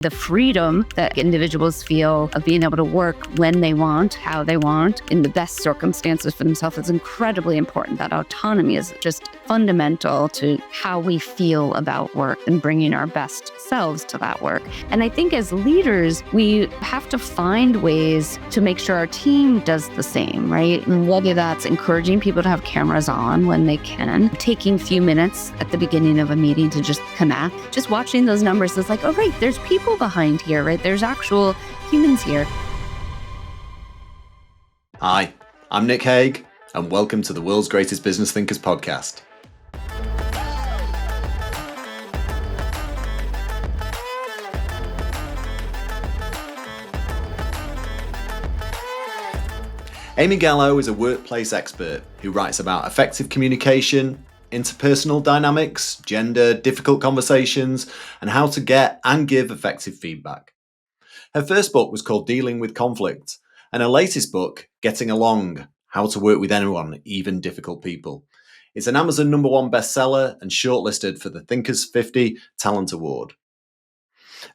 The freedom that individuals feel of being able to work when they want, how they want, in the best circumstances for themselves is incredibly important. That autonomy is just fundamental to how we feel about work and bringing our best selves to that work. And I think as leaders, we have to find ways to make sure our team does the same, right? And whether that's encouraging people to have cameras on when they can, taking a few minutes at the beginning of a meeting to just connect, just watching those numbers is like, oh, right, there's people behind here, right? There's actual humans here. Hi, I'm Nick Hague, and welcome to the World's Greatest Business Thinkers podcast. Amy Gallo is a workplace expert who writes about effective communication, interpersonal dynamics, gender, difficult conversations, and how to get and give effective feedback. Her first book was called Dealing with Conflict, and her latest book, Getting Along, How to Work with Anyone, Even Difficult People. It's an Amazon #1 bestseller and shortlisted for the Thinkers 50 Talent Award.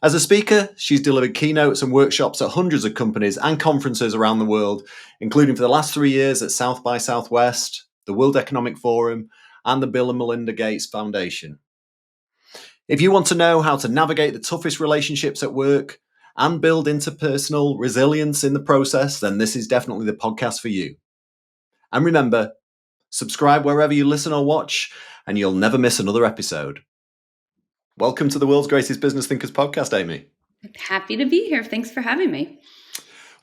As a speaker, she's delivered keynotes and workshops at hundreds of companies and conferences around the world, including for the last 3 years at South by Southwest, the World Economic Forum, and the Bill and Melinda Gates Foundation. If you want to know how to navigate the toughest relationships at work and build interpersonal resilience in the process, then this is definitely the podcast for you. And remember, subscribe wherever you listen or watch, and you'll never miss another episode. Welcome to the World's Greatest Business Thinkers podcast, Amy. Happy to be here. Thanks for having me.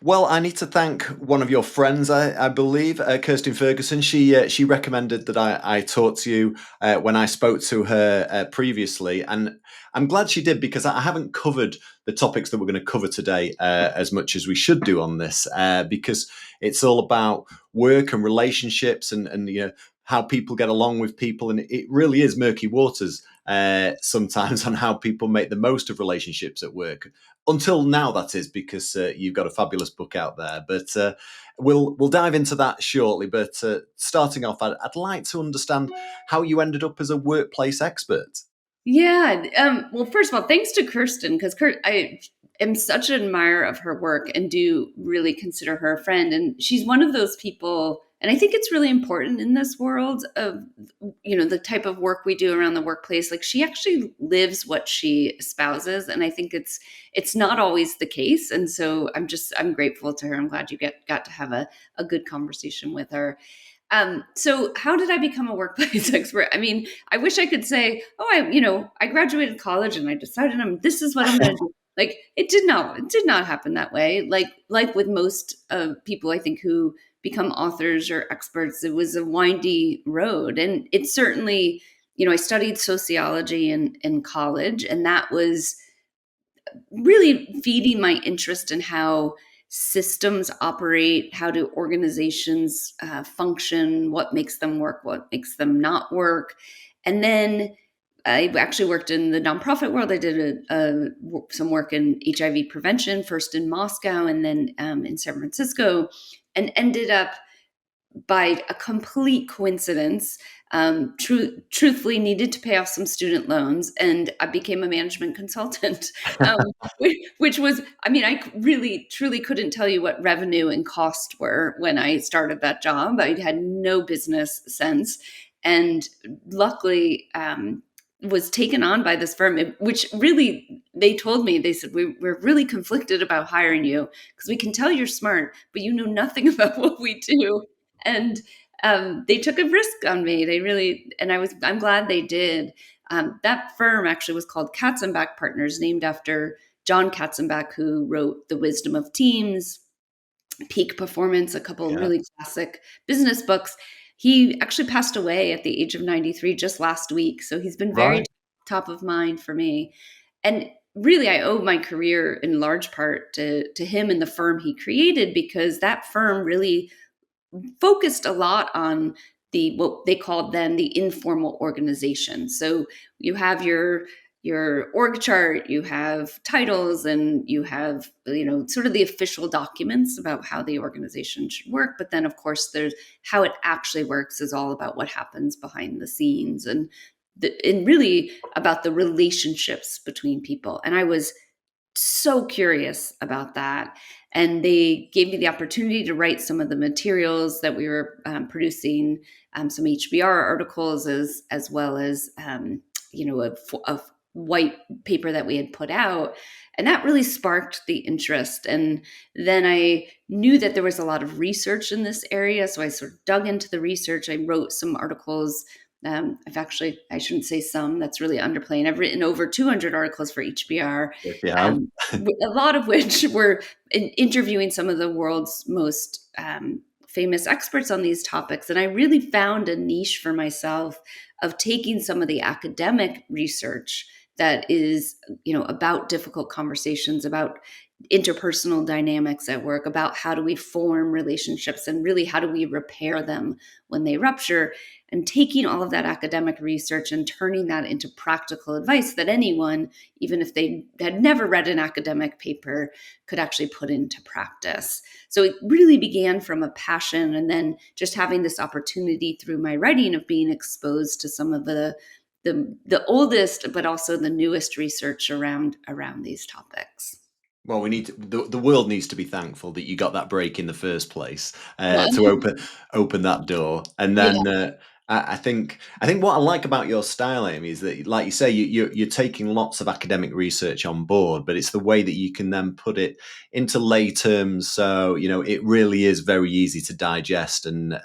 Well, I need to thank one of your friends, I believe, Kirsten Ferguson. She recommended that I talk to you when I spoke to her previously. And I'm glad she did, because I haven't covered the topics that we're going to cover today as much as we should do on this, because it's all about work and relationships and you know, how people get along with people. And it really is murky waters sometimes on how people make the most of relationships at work. Until now, that is, because you've got a fabulous book out there. But we'll dive into that shortly. But starting off, I'd like to understand how you ended up as a workplace expert. Yeah. Well, first of all, thanks to Kirsten, because I am such an admirer of her work and do really consider her a friend. And she's one of those people, and I think it's really important in this world of, you know, the type of work we do around the workplace. Like, she actually lives what she espouses. And I think it's not always the case. And so I'm grateful to her. I'm glad you got to have a good conversation with her. So how did I become a workplace expert? I mean, I wish I could say, I graduated college and I decided this is what I'm going to do. Like, it did not happen that way. Like with most people, I think, who become authors or experts, it was a windy road. And it certainly, I studied sociology in college, and that was really feeding my interest in how systems operate, how do organizations function, what makes them work, what makes them not work. And then I actually worked in the nonprofit world. I did some work in HIV prevention, first in Moscow and then in San Francisco, and ended up, by a complete coincidence, truthfully needed to pay off some student loans, and I became a management consultant, which was, I really, truly couldn't tell you what revenue and cost were when I started that job. I had no business sense, and luckily was taken on by this firm, which really, they told me, they said, we're really conflicted about hiring you because we can tell you're smart, but you know nothing about what we do. And they took a risk on me. They really, and I'm glad they did. That firm actually was called Katzenbach Partners, named after John Katzenbach, who wrote The Wisdom of Teams, Peak Performance, a couple of really classic business books. He actually passed away at the age of 93 just last week. So he's been very top of mind for me. And really, I owe my career in large part to him and the firm he created, because that firm really focused a lot on what they called then the informal organization. So you have your org chart, you have titles, and you have, sort of the official documents about how the organization should work. But then, of course, there's how it actually works is all about what happens behind the scenes and really about the relationships between people. And I was so curious about that. And they gave me the opportunity to write some of the materials that we were producing, some HBR articles, as well as a white paper that we had put out. And that really sparked the interest. And then I knew that there was a lot of research in this area. So I sort of dug into the research. I wrote some articles. I shouldn't say some, that's really underplaying. I've written over 200 articles for HBR, If you have. a lot of which were interviewing some of the world's most famous experts on these topics. And I really found a niche for myself of taking some of the academic research that is, about difficult conversations, about interpersonal dynamics at work, about how do we form relationships and really how do we repair them when they rupture, and taking all of that academic research and turning that into practical advice that anyone, even if they had never read an academic paper, could actually put into practice. So it really began from a passion, and then just having this opportunity through my writing of being exposed to some of the oldest but also the newest research around these topics. Well, we need to, the world needs to be thankful that you got that break in the first place Well, to open that door, and yeah. then I think what I like about your style, Amy, is that, like you say, you're taking lots of academic research on board, but it's the way that you can then put it into lay terms, so it really is very easy to digest and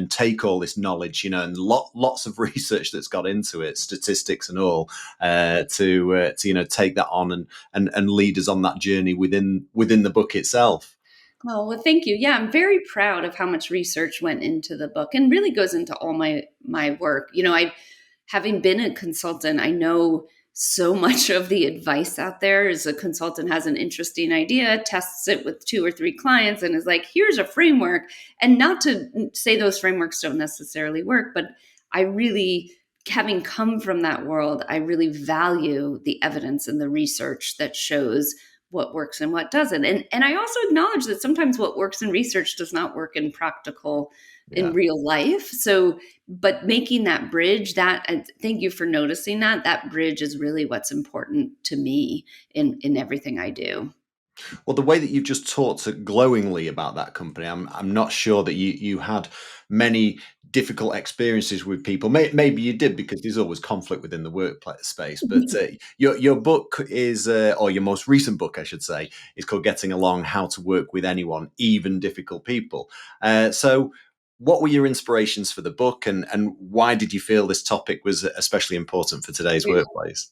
take all this knowledge, and lots of research that's got into it, statistics and all, to take that on and lead us on that journey within the book itself. Oh, well, thank you. Yeah, I'm very proud of how much research went into the book and really goes into all my work. Having been a consultant, I know so much of the advice out there is a consultant has an interesting idea, tests it with 2 or 3 clients, and is like, here's a framework. And not to say those frameworks don't necessarily work, but I really, having come from that world, I really value the evidence and the research that shows what works and what doesn't. And I also acknowledge that sometimes what works in research does not work in Yeah. real life. So, but making that bridge, that, and thank you for noticing that bridge is really what's important to me in everything I do. Well, the way that you've just talked so glowingly about that company, I'm not sure that you had many difficult experiences with people. Maybe you did, because there's always conflict within the workplace space. But your book is, or your most recent book, I should say, is called "Getting Along: How to Work with Anyone, Even Difficult People." So, what were your inspirations for the book, and why did you feel this topic was especially important for today's workplace?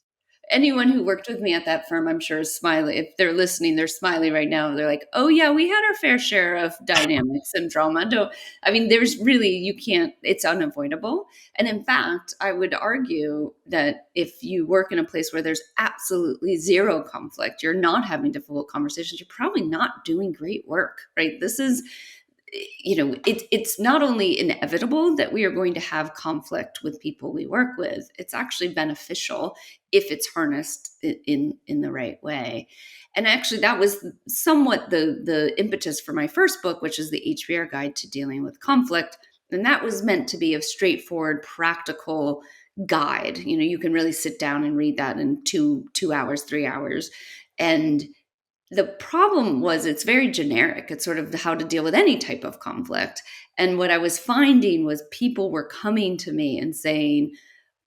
Anyone who worked with me at that firm, I'm sure, is smiling. If they're listening, they're smiling right now. They're like, "Oh yeah, we had our fair share of dynamics and drama." No, I mean, there's really, you can't. It's unavoidable. And in fact, I would argue that if you work in a place where there's absolutely zero conflict, you're not having difficult conversations, you're probably not doing great work, right? This is, it's not only inevitable that we are going to have conflict with people we work with, it's actually beneficial if it's harnessed in the right way. And actually, that was somewhat the impetus for my first book, which is the HBR Guide to Dealing with Conflict. And that was meant to be a straightforward, practical guide. You can really sit down and read that in 2 hours, 3 hours. And the problem was it's very generic. It's sort of how to deal with any type of conflict. And what I was finding was people were coming to me and saying,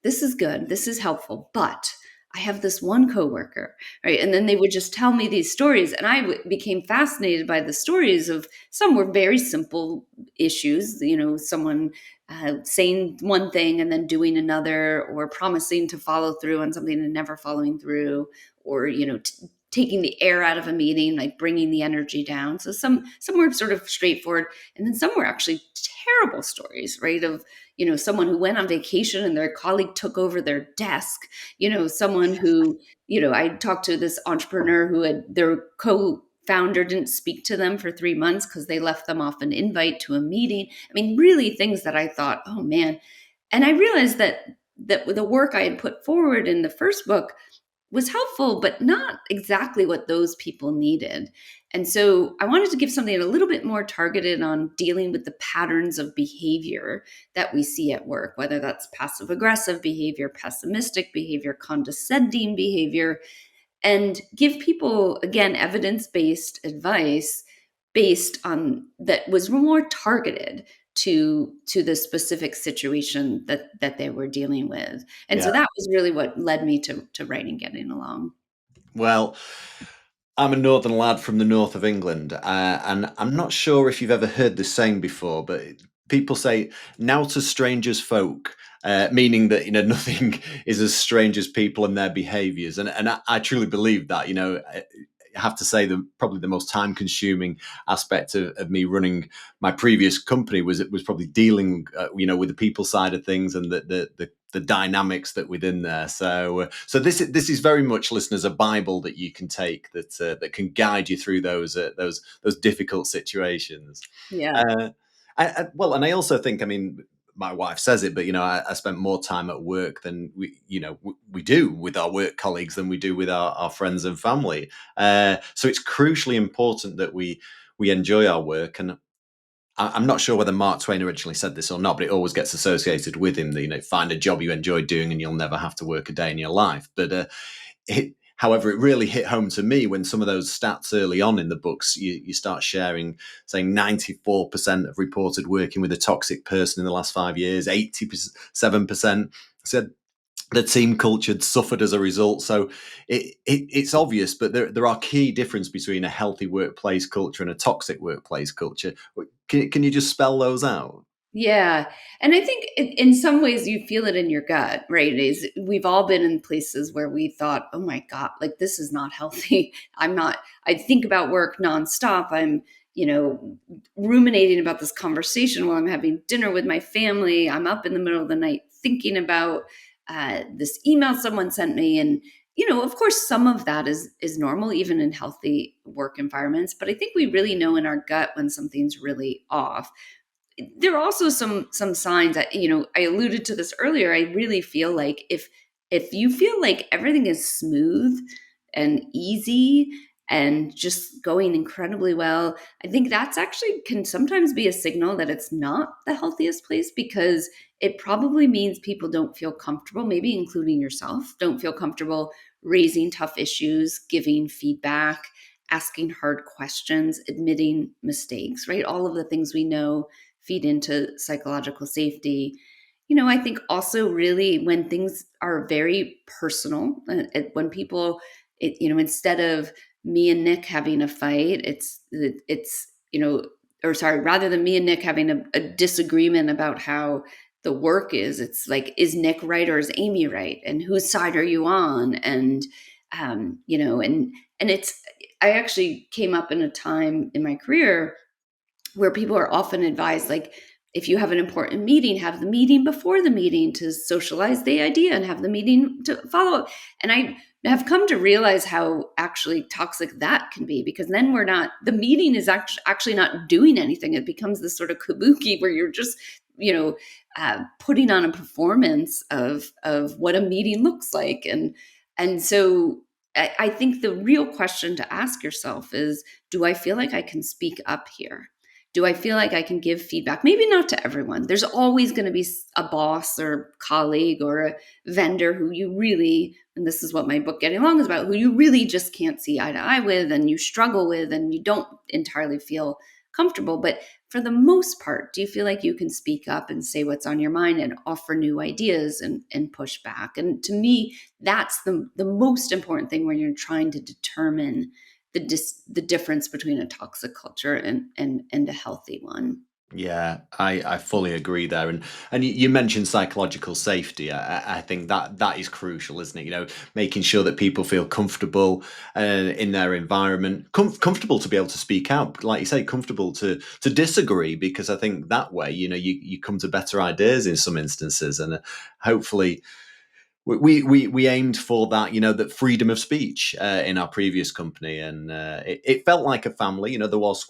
this is good, this is helpful, but I have this one coworker, right? And then they would just tell me these stories. And I became fascinated by the stories of, some were very simple issues, someone saying one thing and then doing another, or promising to follow through on something and never following through, or, taking the air out of a meeting, like bringing the energy down. So some were sort of straightforward, and then some were actually terrible stories, right? Of someone who went on vacation and their colleague took over their desk. Someone who I talked to this entrepreneur who had their co-founder didn't speak to them for 3 months because they left them off an invite to a meeting. I mean, really things that I thought, oh man. And I realized that the work I had put forward in the first book was helpful, but not exactly what those people needed. And so I wanted to give something a little bit more targeted on dealing with the patterns of behavior that we see at work, whether that's passive aggressive behavior, pessimistic behavior, condescending behavior. and give people, again, evidence-based advice based on that was more targeted to the specific situation that they were dealing with. And Yeah. so that was really what led me to writing Getting Along. Well, I'm a northern lad from the north of England, and I'm not sure if you've ever heard this saying before, but people say "now to strangers folk," meaning that nothing is as strange as people and their behaviours, and I truly believe that. I have to say that probably the most time-consuming aspect of me running my previous company was probably dealing, with the people side of things and the dynamics that within there. So this is very much, listeners, a Bible that you can take that can guide you through those difficult situations. Yeah. Uh, well, and I also think, I mean, my wife says it, but I spent more time at work than we do with our work colleagues than we do with our friends and family. So it's crucially important that we enjoy our work. And I'm not sure whether Mark Twain originally said this or not, but it always gets associated with him. That find a job you enjoy doing, and you'll never have to work a day in your life. But however, it really hit home to me when some of those stats early on in the books you start sharing, saying 94% of reported working with a toxic person in the last 5 years, 87% said the team culture had suffered as a result. So it's obvious, but there are key differences between a healthy workplace culture and a toxic workplace culture. Can you just spell those out? Yeah. And I think in some ways you feel it in your gut, right? Is we've all been in places where we thought, oh my God, like this is not healthy. I think about work nonstop. I'm, ruminating about this conversation while I'm having dinner with my family. I'm up in the middle of the night thinking about this email someone sent me. And, of course, some of that is normal, even in healthy work environments. But I think we really know in our gut when something's really off. There are also some signs that, I alluded to this earlier. I really feel like if you feel like everything is smooth and easy and just going incredibly well, I think that's actually can sometimes be a signal that it's not the healthiest place, because it probably means people don't feel comfortable, maybe including yourself, don't feel comfortable raising tough issues, giving feedback, asking hard questions, admitting mistakes, right? All of the things we know feed into psychological safety. I think also really when things are very personal, when people, instead of me and Nick having a fight, or sorry, rather than me and Nick having a disagreement about how the work is, it's like, is Nick right or is Amy right? And whose side are you on? And, and it's, I actually came up in a time in my career where people are often advised, like, if you have an important meeting, have the meeting before the meeting to socialize the idea and have the meeting to follow up. And I have come to realize how actually toxic that can be, because then the meeting is actually not doing anything. It becomes this sort of kabuki where you're just, putting on a performance of what a meeting looks like. And so I think the real question to ask yourself is, do I feel like I can speak up here? Do I feel like I can give feedback? Maybe not to everyone. There's always going to be a boss or colleague or a vendor who you really, and this is what my book Getting Along is about, who you really just can't see eye to eye with and you struggle with and you don't entirely feel comfortable. But for the most part, do you feel like you can speak up and say what's on your mind and offer new ideas and push back? And to me, that's the most important thing when you're trying to determine the difference between a toxic culture and a healthy one. Yeah, I fully agree there, and you mentioned psychological safety. I think that is crucial, isn't it? Making sure that people feel comfortable in their environment, comfortable to be able to speak out, like you say, comfortable to disagree, because I think that way, you come to better ideas in some instances, and hopefully we aimed for that, that freedom of speech in our previous company, and it felt like a family. There was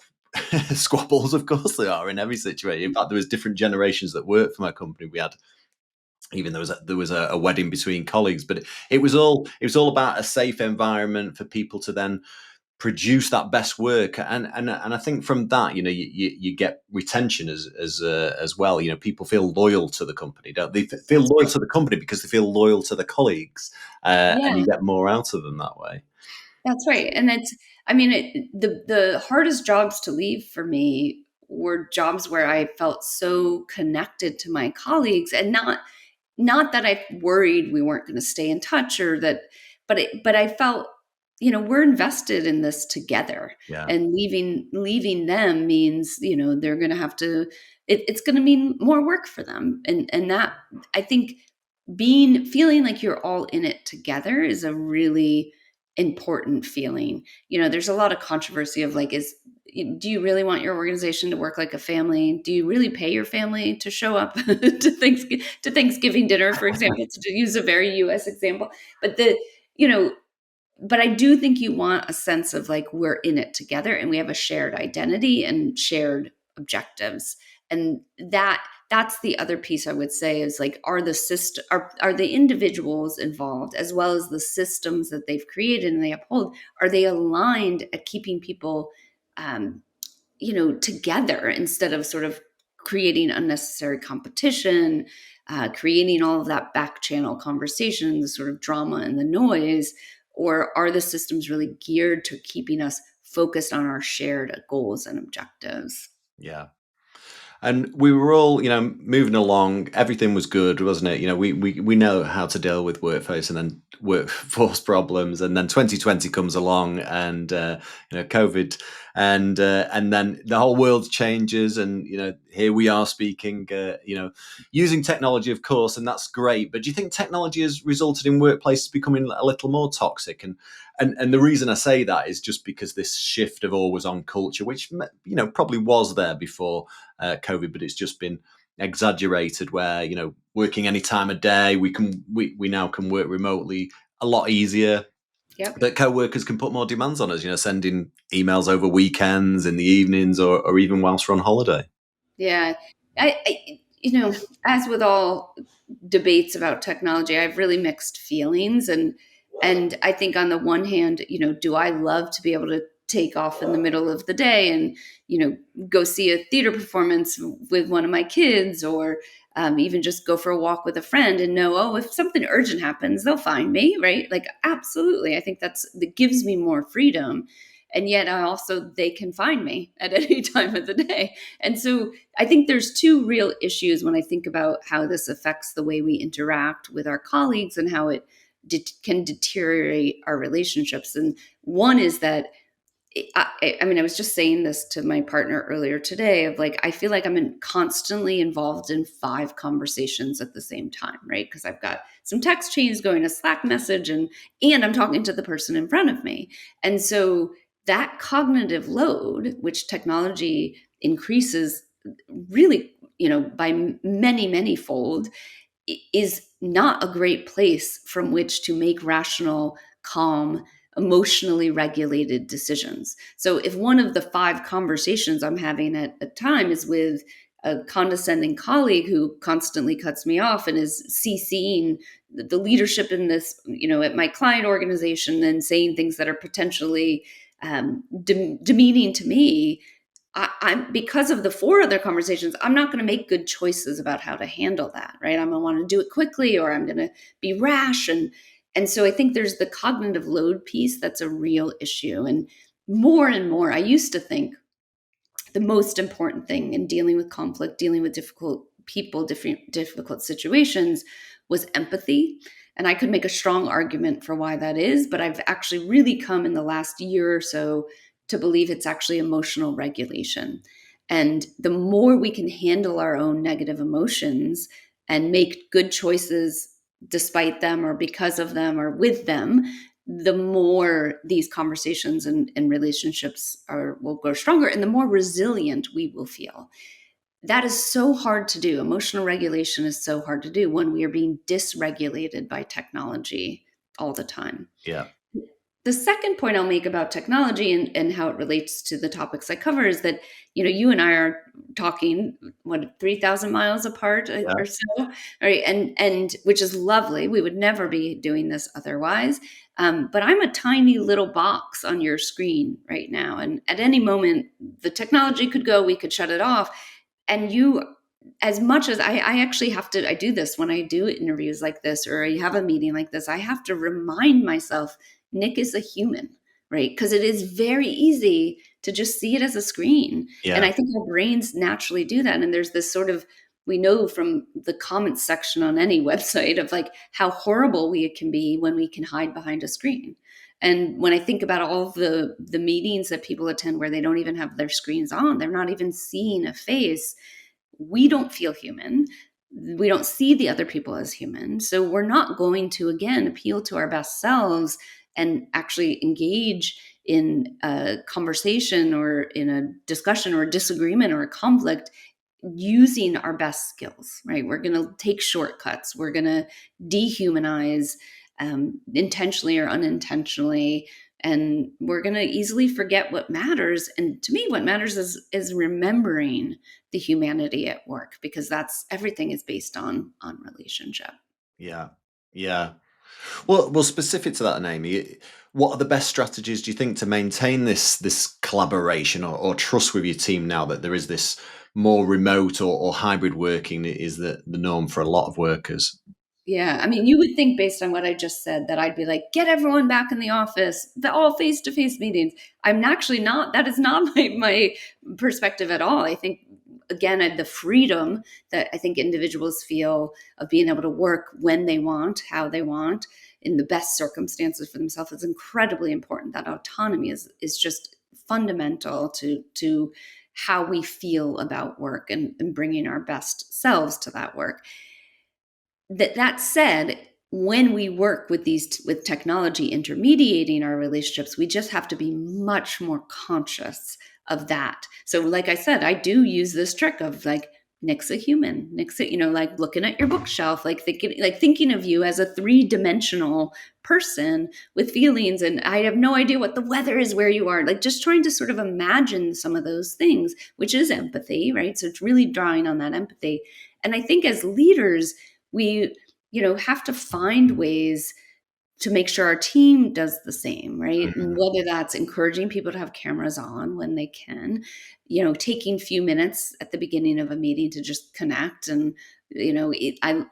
squabbles, of course there are in every situation. In fact, there was different generations that worked for my company. We had even there was a wedding between colleagues, but it was all about a safe environment for people to then produce that best work. And I think from that, you get retention as well. People feel loyal to the company, don't they? Feel That's loyal right. to the company because they feel loyal to the colleagues, and you Yeah, get more out of them that way. that's right. And I mean, the hardest jobs to leave for me were jobs where I felt so connected to my colleagues, and not that I worried we weren't going to stay in touch or that, but I felt, we're invested in this together, Yeah, and leaving them means, they're going to have to, it's going to mean more work for them. And that, I think, feeling like you're all in it together is a really important feeling. There's a lot of controversy of like, do you really want your organization to work like a family? Do you really pay your family to show up to Thanksgiving dinner, for example, to use a very US example? But you know, but I do think you want a sense of like, we're in it together and we have a shared identity and shared objectives. And that's the other piece I would say is like, are the individuals involved as well as the systems that they've created and they uphold, are they aligned at keeping people um, together instead of sort of creating unnecessary competition, creating all of that back channel conversation, the sort of drama and the noise? Or are the systems really geared to keeping us focused on our shared goals and objectives? yeah. And we were all, moving along. Everything was good, wasn't it? We know how to deal with workforce and then workforce problems. And then 2020 comes along, and COVID, and then the whole world changes. And here we are speaking, using technology, of course, and that's great. But do you think technology has resulted in workplaces becoming a little more toxic? And the reason I say that is just because this shift of always on culture, which probably was there before COVID, but it's just been exaggerated. Where working any time of day, we now can work remotely a lot easier. Yep. But co-workers can put more demands on us. Sending emails over weekends, in the evenings, or even whilst we're on holiday. Yeah. As with all debates about technology, I have really mixed feelings. And I think on the one hand, do I love to be able to take off in the middle of the day and, go see a theater performance with one of my kids, or even just go for a walk with a friend and know, oh, if something urgent happens, they'll find me, right? Like, absolutely. I think that gives me more freedom. And yet they can find me at any time of the day. And so I think there's two real issues when I think about how this affects the way we interact with our colleagues and how it can deteriorate our relationships. And one is that I mean, I was just saying this to my partner earlier today of like, I feel like constantly involved in 5 conversations at the same time, right? Because I've got some text chains going, a Slack message, and I'm talking to the person in front of me. And so that cognitive load, which technology increases really, by many, many fold, is not a great place from which to make rational, calm, emotionally regulated decisions. So if one of the 5 conversations I'm having at a time is with a condescending colleague who constantly cuts me off and is CCing the leadership in this, at my client organization, and saying things that are potentially demeaning to me, I'm because of the 4 other conversations, I'm not going to make good choices about how to handle that, right? I'm going to want to do it quickly, or I'm going to be rash, and so I think there's the cognitive load piece that's a real issue. And more, I used to think the most important thing in dealing with conflict, dealing with difficult people, different difficult situations, was empathy. And I could make a strong argument for why that is, but I've actually really come in the last year or so to believe it's actually emotional regulation. And the more we can handle our own negative emotions and make good choices despite them or because of them or with them, the more these conversations and relationships will grow stronger, and the more resilient we will feel. That is so hard to do. Emotional regulation is so hard to do when we are being dysregulated by technology all the time. Yeah, The second point I'll make about technology and how it relates to the topics I cover is that, you and I are talking, 3,000 miles apart yeah, or so, right? And which is lovely. We would never be doing this otherwise. But I'm a tiny little box on your screen right now. And at any moment, the technology could go, we could shut it off. And you, as much as I actually have to, I do this when I do interviews like this, or I have a meeting like this, I have to remind myself, Nick is a human, right? Because it is very easy to just see it as a screen. And Yeah. I think our brains naturally do that. And there's this sort of, we know from the comments section on any website of like how horrible we can be when we can hide behind a screen. And when I think about all of the meetings that people attend where they don't even have their screens on, they're not even seeing a face, we don't feel human. We don't see the other people as human. So we're not going to, again, appeal to our best selves and actually engage in a conversation or in a discussion or a disagreement or a conflict using our best skills, right? We're going to take shortcuts. We're going to dehumanize intentionally or unintentionally. And we're going to easily forget what matters. And to me, what matters is remembering the humanity at work, because that's everything is based on relationship. Yeah. Yeah. Well, specific to that, and Amy, what are the best strategies do you think to maintain this collaboration or trust with your team now that there is this more remote or hybrid working that is the norm for a lot of workers? Yeah, I mean, you would think based on what I just said that I'd be like, get everyone back in the office, all face-to-face meetings. I'm actually not. That is not my perspective at all. I think again, the freedom that I think individuals feel of being able to work when they want, how they want, in the best circumstances for themselves is incredibly important. That autonomy is just fundamental to how we feel about work and bringing our best selves to that work. That said, when we work with with technology intermediating our relationships, we just have to be much more conscious of that. So like I said, I do use this trick of like, Nick's a human. Nick's a, like looking at your bookshelf, like thinking of you as a three-dimensional person with feelings. And I have no idea what the weather is where you are. Like just trying to sort of imagine some of those things, which is empathy, right? So it's really drawing on that empathy. And I think as leaders, we have to find ways to make sure our team does the same, right? And Mhm. whether that's encouraging people to have cameras on when they can, taking a few minutes at the beginning of a meeting to just connect. And I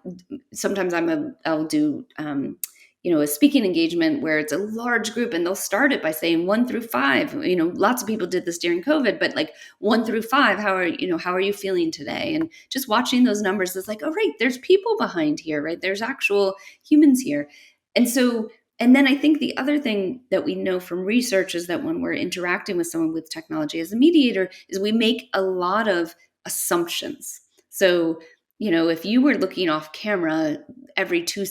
sometimes I'll do a speaking engagement where it's a large group, and they'll start it by saying 1 through 5. Lots of people did this during COVID, but like 1 through 5, how are you feeling today? And just watching those numbers is like, oh right, there's people behind here, right? There's actual humans here. And so, and then I think the other thing that we know from research is that when we're interacting with someone with technology as a mediator, is we make a lot of assumptions. So, if you were looking off camera every 2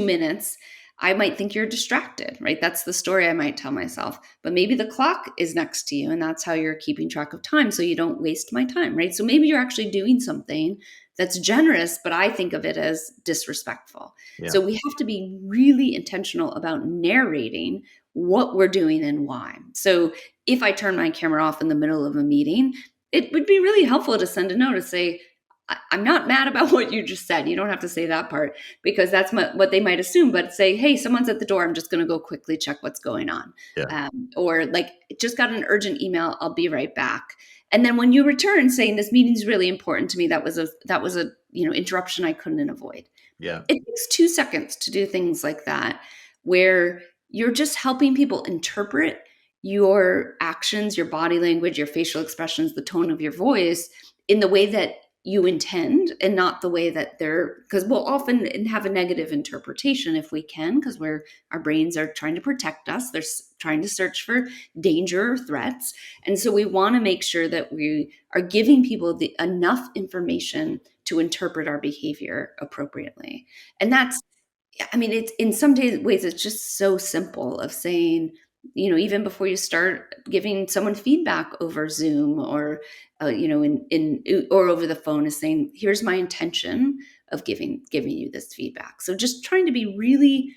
minutes, I might think you're distracted, right? That's the story I might tell myself. But maybe the clock is next to you and that's how you're keeping track of time so you don't waste my time, right? So maybe you're actually doing something that's generous, but I think of it as disrespectful. Yeah. So we have to be really intentional about narrating what we're doing and why. So if I turn my camera off in the middle of a meeting, it would be really helpful to send a note to say, I'm not mad about what you just said. You don't have to say that part because that's what they might assume, but say, hey, someone's at the door. I'm just going to go quickly check what's going on. Yeah. Or like, just got an urgent email. I'll be right back. And then when you return saying this meeting's really important to me, that was a interruption I couldn't avoid. Yeah. It takes 2 seconds to do things like that, where you're just helping people interpret your actions, your body language, your facial expressions, the tone of your voice in the way that you intend and not the way that because we'll often have a negative interpretation if we can, because our brains are trying to protect us. They're trying to search for danger or threats. And so we want to make sure that we are giving people enough information to interpret our behavior appropriately. And that's, I mean, it's in some ways, it's just so simple of saying, even before you start giving someone feedback over Zoom or, or over the phone, is saying, here's my intention of giving you this feedback. So just trying to be really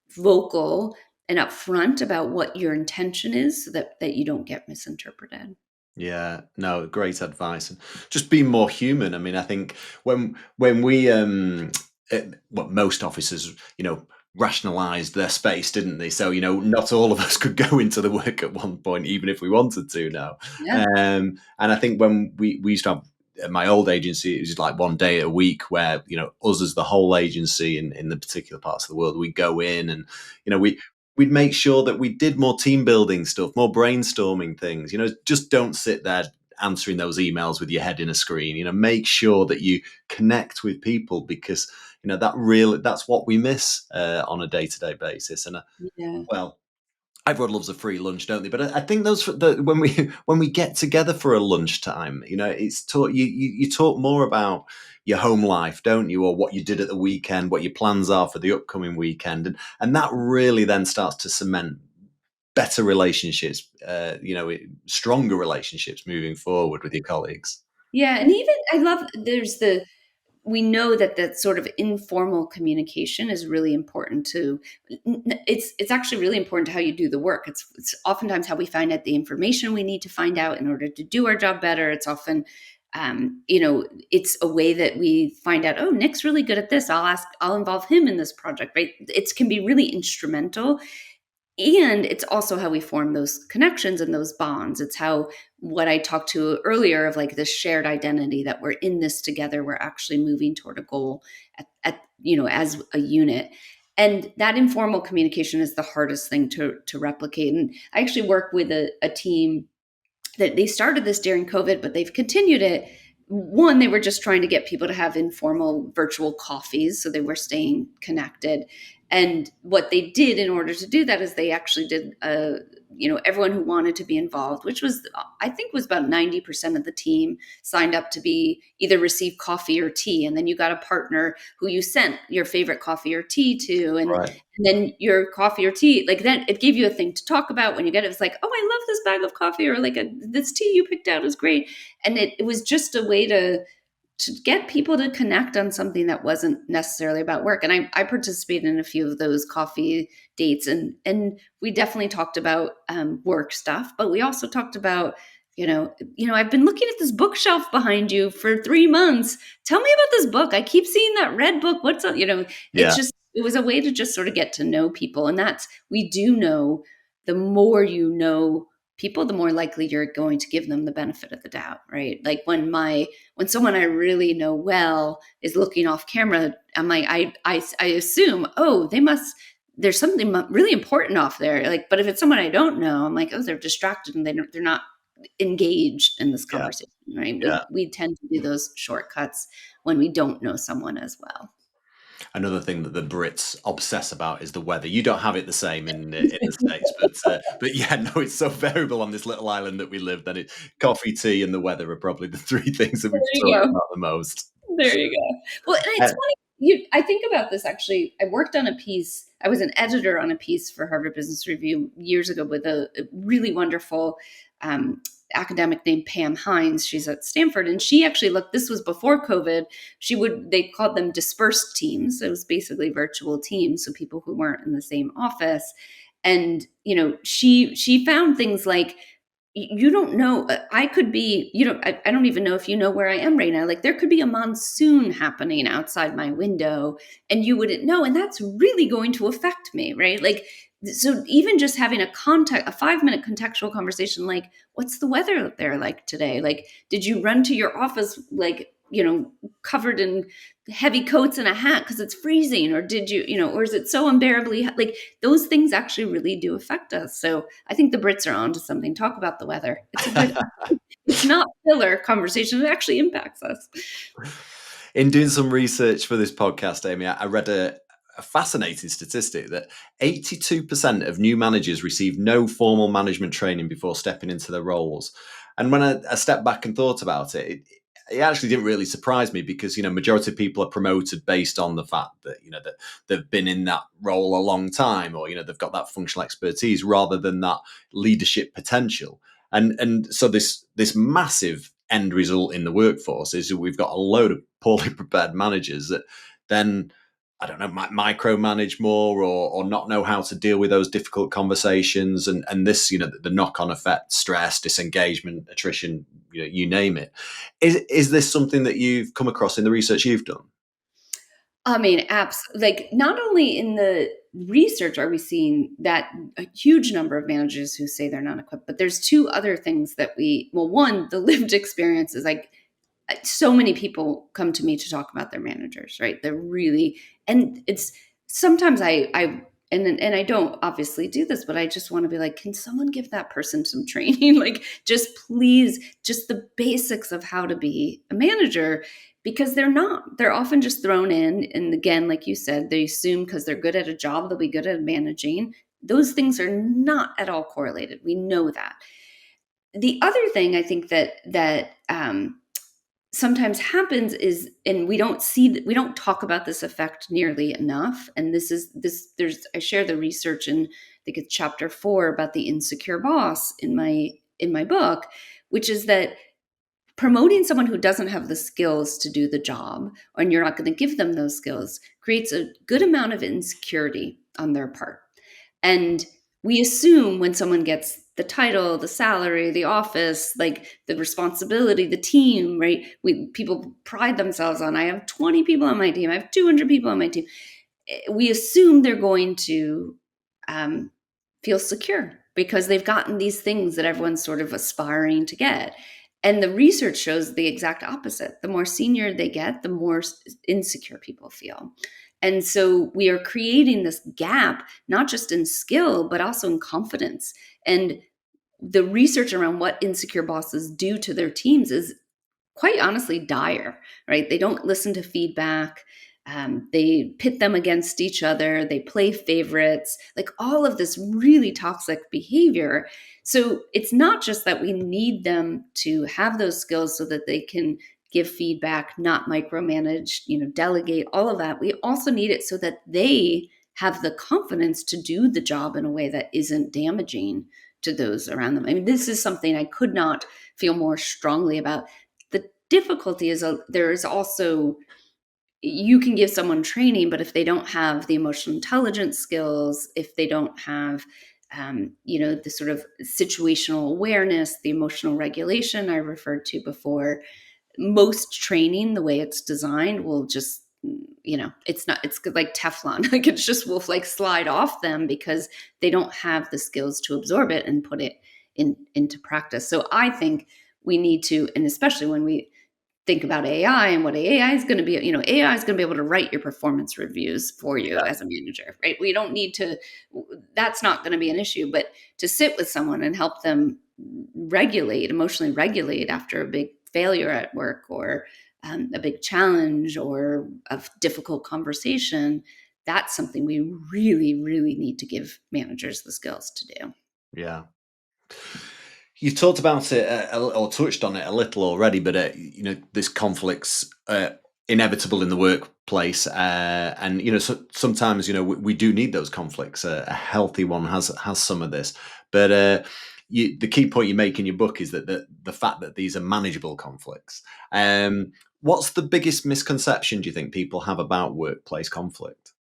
vocal and upfront about what your intention is so that you don't get misinterpreted. Yeah, no, great advice, and just being more human. I mean, I think when we, what most officers, rationalized their space, didn't they? So, not all of us could go into the work at one point, even if we wanted to now. Yeah. And I think when we used to have at my old agency, it was like one day a week where, us as the whole agency in the particular parts of the world, we go in and, we'd make sure that we did more team building stuff, more brainstorming things, just don't sit there answering those emails with your head in a screen, make sure that you connect with people, because that's what we miss on a day-to-day basis. And Yeah. well, everyone loves a free lunch, don't they? But I think when we get together for a lunchtime, it's talk you talk more about your home life, don't you, or what you did at the weekend, what your plans are for the upcoming weekend, and that really then starts to cement better relationships, stronger relationships moving forward with your colleagues. Yeah. And even I love we know that that sort of informal communication is really important to it's actually really important to how you do the work. It's oftentimes how we find out the information we need to find out in order to do our job better. It's often it's a way that we find out, oh, Nick's really good at this, I'll involve him in this project, right? It can be really instrumental. And it's also how we form those connections and those bonds. It's how what I talked to earlier of like this shared identity that we're in this together, we're actually moving toward a goal as a unit. And that informal communication is the hardest thing to replicate. And I actually work with a team that they started this during COVID, but they've continued it. One, they were just trying to get people to have informal virtual coffees, so they were staying connected. And what they did in order to do that is they actually did everyone who wanted to be involved, which was, I think, was about 90% of the team signed up to be either receive coffee or tea. And then you got a partner who you sent your favorite coffee or tea to. Right. And then your coffee or tea, like then it gave you a thing to talk about when you get it. It's like, oh, I love this bag of coffee, or like this tea you picked out is great. And it was just a way to get people to connect on something that wasn't necessarily about work. And I participated in a few of those coffee dates, and we definitely talked about work stuff, but we also talked about, I've been looking at this bookshelf behind you for 3 months. Tell me about this book. I keep seeing that red book. What's on, Yeah. it was a way to just sort of get to know people. And we do know the more you know people, the more likely you're going to give them the benefit of the doubt, right? Like when someone I really know well is looking off camera, I'm like, I assume, oh, there's something really important off there. Like, but if it's someone I don't know, I'm like, oh, they're distracted and they're not engaged in this Yeah. conversation, right? Yeah. We tend to do those shortcuts when we don't know someone as well. Another thing that the Brits obsess about is the weather. You don't have it the same in the States, but yeah, no, it's so variable on this little island that we live. That coffee, tea, and the weather are probably the three things that we There you talk go. about the most. There you go. Well, and it's Uh, funny. I think about this actually. I worked on a piece. I was an editor on a piece for Harvard Business Review years ago with a really wonderful um, academic named Pam Hines. She's at Stanford, and she actually looked. This was before COVID. They called them dispersed teams. So it was basically virtual teams, so people who weren't in the same office. And she found things like, you don't know, I could be, I don't even know if you know where I am right now. Like there could be a monsoon happening outside my window and you wouldn't know, and that's really going to affect me, right? Like, so even just having a 5-minute contextual conversation, like, what's the weather there like today? Like, did you run to your office like, covered in heavy coats and a hat because it's freezing, or did or is it so unbearably like, those things actually really do affect us. So I think the Brits are onto something. Talk about the weather. It's not filler conversation. It actually impacts us. in doing some research for this podcast, Amy, I read a fascinating statistic that 82% of new managers receive no formal management training before stepping into their roles. And when I stepped back and thought about it actually didn't really surprise me, because majority of people are promoted based on the fact that that they've been in that role a long time, or they've got that functional expertise, rather than that leadership potential. And so this massive end result in the workforce is that we've got a load of poorly prepared managers that then, I don't know, might micromanage more, or not know how to deal with those difficult conversations, and this, the knock-on effect, stress, disengagement, attrition, you name it. Is this something that you've come across in the research you've done? I mean, apps like not only in the research are we seeing that a huge number of managers who say they're not equipped. But there's two other things that one, the lived experience is like, so many people come to me to talk about their managers, right? They're really, and it's sometimes and I don't obviously do this, but I just want to be like, can someone give that person some training? Like, just please, just the basics of how to be a manager, because they're often just thrown in. And again, like you said, they assume because they're good at a job, they'll be good at managing. Those things are not at all correlated. We know that. The other thing I think that sometimes happens is, and we don't talk about this effect nearly enough. And I share the research in, I think it's chapter 4 about the insecure boss in my book, which is that promoting someone who doesn't have the skills to do the job, and you're not going to give them those skills, creates a good amount of insecurity on their part. And we assume when someone gets the title, the salary, the office, like the responsibility, the team, right? People pride themselves on, I have 20 people on my team, I have 200 people on my team. We assume they're going to feel secure because they've gotten these things that everyone's sort of aspiring to get. And the research shows the exact opposite. The more senior they get, the more insecure people feel. And so we are creating this gap, not just in skill, but also in confidence. And the research around what insecure bosses do to their teams is quite honestly dire, right? They don't listen to feedback. They pit them against each other. They play favorites, like all of this really toxic behavior. So it's not just that we need them to have those skills so that they can give feedback, not micromanage, delegate, all of that. We also need it so that they have the confidence to do the job in a way that isn't damaging to those around them. I mean, this is something I could not feel more strongly about. The difficulty is there is also, you can give someone training, but if they don't have the emotional intelligence skills, if they don't have the sort of situational awareness, the emotional regulation I referred to before, most training, the way it's designed, will just, it's like Teflon. Like, it's just will like slide off them because they don't have the skills to absorb it and put it into practice. So I think we need to, and especially when we think about AI and what AI is going to be, AI is going to be able to write your performance reviews for you as a manager, right? We don't need to, that's not going to be an issue, but to sit with someone and help them emotionally regulate after a big failure at work, or a big challenge, or a difficult conversation, that's something we really, really need to give managers the skills to do. Yeah. You've talked about it or touched on it a little already, but this conflict's inevitable in the workplace, and sometimes we do need those conflicts. A healthy one has some of this, but the key point you make in your book is that the fact that these are manageable conflicts. What's the biggest misconception do you think people have about workplace conflict?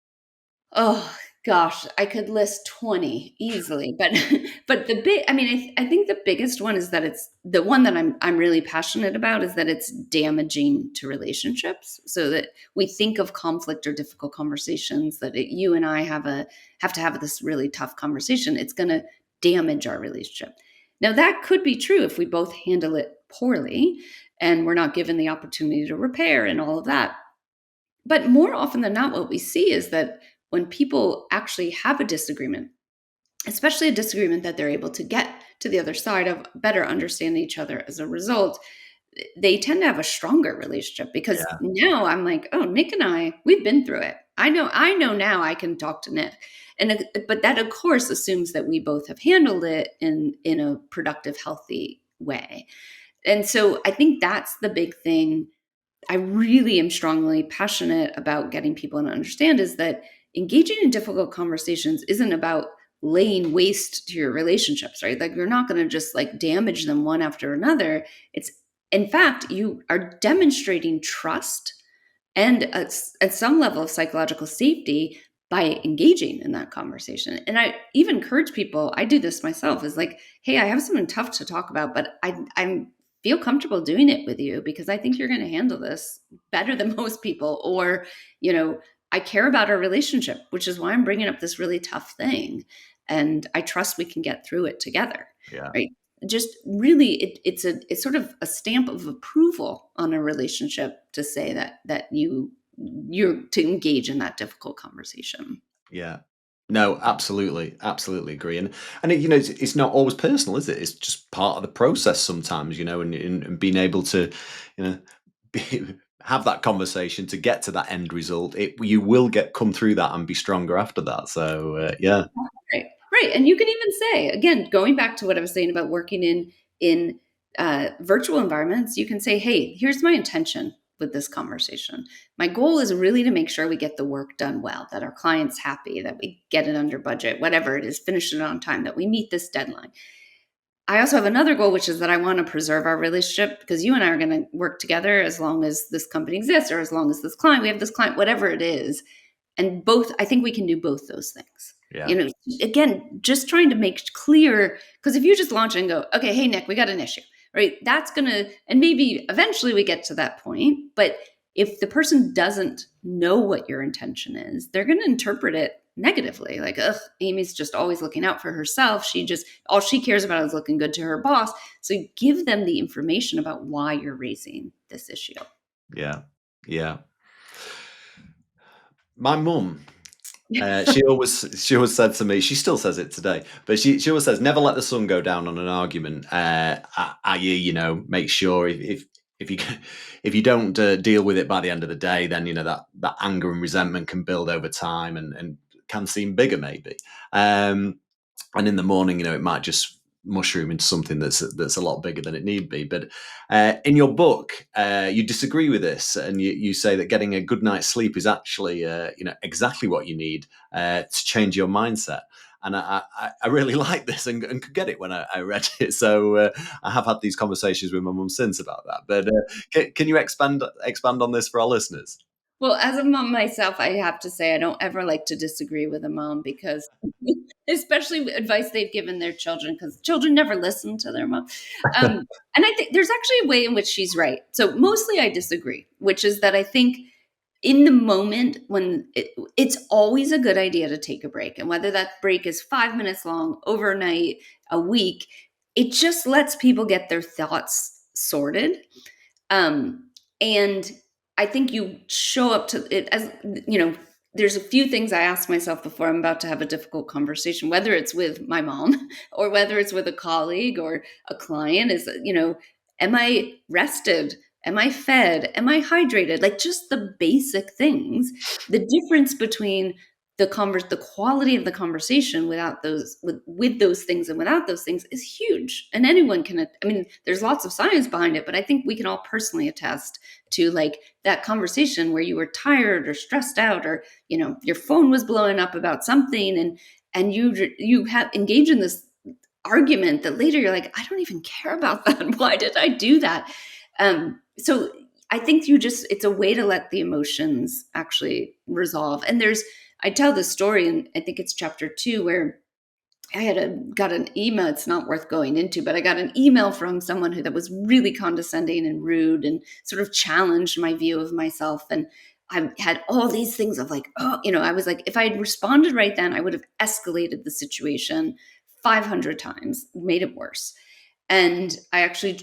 Oh gosh, I could list 20 easily, but I think the biggest one is that it's the one that I'm really passionate about, is that it's damaging to relationships. So that we think of conflict or difficult conversations, that you and I have to have this really tough conversation, it's going to damage our relationship. Now, that could be true if we both handle it poorly and we're not given the opportunity to repair and all of that. But more often than not, what we see is that when people actually have a disagreement, especially a disagreement that they're able to get to the other side of, better understand each other as a result, they tend to have a stronger relationship, because now I'm like, oh, Nick and we've been through it. I know now I can talk to Nick. But that of course assumes that we both have handled it in a productive, healthy way. And so I think that's the big thing I really am strongly passionate about getting people to understand, is that engaging in difficult conversations isn't about laying waste to your relationships, right? Like, you're not going to just like damage them one after another. It's, in fact, you are demonstrating trust and at some level of psychological safety by engaging in that conversation. And I even encourage people, I do this myself, is like, hey, I have something tough to talk about, but I'm feel comfortable doing it with you because I think you're going to handle this better than most people. Or, I care about our relationship, which is why I'm bringing up this really tough thing. And I trust we can get through it together. Yeah. Right. Just really, it's sort of a stamp of approval on a relationship to say that you're to engage in that difficult conversation. Yeah. No, absolutely, absolutely agree. And it, it's not always personal, is it? It's just part of the process sometimes, and being able to, you know, have that conversation to get to that end result. You will come through that and be stronger after that. So yeah, Right, right. And you can even say, again, going back to what I was saying about working in virtual environments, you can say, "Hey, here's my intention with this conversation. My goal is really to make sure we get the work done well, that our client's happy, that we get it under budget, whatever it is, finish it on time, that we meet this deadline. I also have another goal, which is that I want to preserve our relationship because you and I are going to work together as long as this company exists, or as long as we have this client, whatever it is." And I think we can do both those things. yeah, Again, just trying to make clear, because if you just launch and go, okay, hey, Nick, we got an issue, right? That's going to, and maybe eventually we get to that point. But if the person doesn't know what your intention is, they're going to interpret it negatively. Like, ugh, Amy's just always looking out for herself. All she cares about is looking good to her boss. So you give them the information about why you're raising this issue. yeah, yeah. My mum, she always said to me, she still says it today, but she always says, never let the sun go down on an argument. I.e., make sure if you if you don't deal with it by the end of the day, then that anger and resentment can build over time and can seem bigger maybe. And in the morning, it might just mushroom into something that's a lot bigger than it need be. But in your book, you disagree with this, and you say that getting a good night's sleep is actually exactly what you need to change your mindset. And I really like this and could get it when I read it. So I have had these conversations with my mum since about that. But can you expand on this for our listeners? Well, as a mom myself, I have to say I don't ever like to disagree with a mom because especially advice they've given their children, because children never listen to their mom. Um, and I think there's actually a way in which she's right. So mostly I disagree, which is that I think in the moment when it's always a good idea to take a break. And whether that break is 5 minutes long, overnight, a week, it just lets people get their thoughts sorted. And I think you show up to it as, there's a few things I ask myself before I'm about to have a difficult conversation, whether it's with my mom or whether it's with a colleague or a client is, am I rested? Am I fed? Am I hydrated? Like just the basic things. The difference between the quality of the conversation without those with those things and without those things is huge. And anyone can, I mean, there's lots of science behind it, but I think we can all personally attest to like that conversation where you were tired or stressed out, or your phone was blowing up about something, and you have engaged in this argument that later you're like, I don't even care about that. Why did I do that? So I think it's a way to let the emotions actually resolve. And I tell this story, and I think it's chapter 2, where I got an email. It's not worth going into, but I got an email from someone that was really condescending and rude and sort of challenged my view of myself. And I had all these things of like, I was like, if I had responded right then, I would have escalated the situation 500 times, made it worse. And I actually,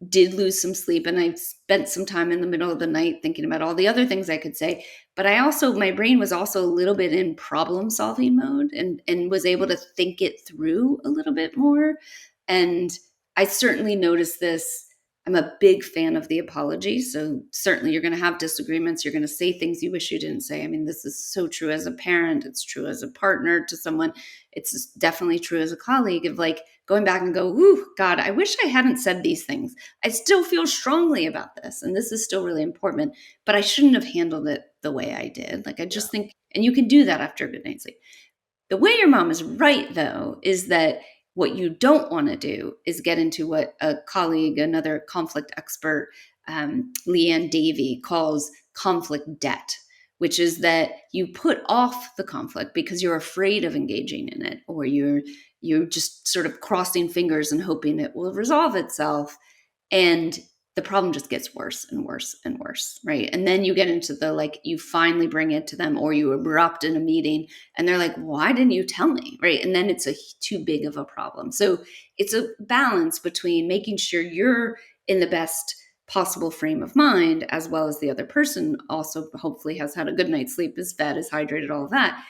did lose some sleep, and I spent some time in the middle of the night thinking about all the other things I could say. But my brain was also a little bit in problem solving mode, and was able to think it through a little bit more. And I certainly noticed this. I'm a big fan of the apology. So certainly you're going to have disagreements. You're going to say things you wish you didn't say. I mean, this is so true as a parent. It's true as a partner to someone. It's definitely true as a colleague of like going back and go, ooh, God, I wish I hadn't said these things. I still feel strongly about this. And this is still really important, but I shouldn't have handled it the way I did. Like, I just think, and you can do that after a good night's sleep. The way your mom is right, though, is that what you don't want to do is get into what a colleague, another conflict expert, Leanne Davey, calls conflict debt, which is that you put off the conflict because you're afraid of engaging in it, or you're just sort of crossing fingers and hoping it will resolve itself. And the problem just gets worse and worse and worse, right? And then you get into the like, you finally bring it to them, or you erupt in a meeting and they're like, why didn't you tell me, right? And then it's too big of a problem. So it's a balance between making sure you're in the best possible frame of mind, as well as the other person also hopefully has had a good night's sleep, is fed, is hydrated, all of that,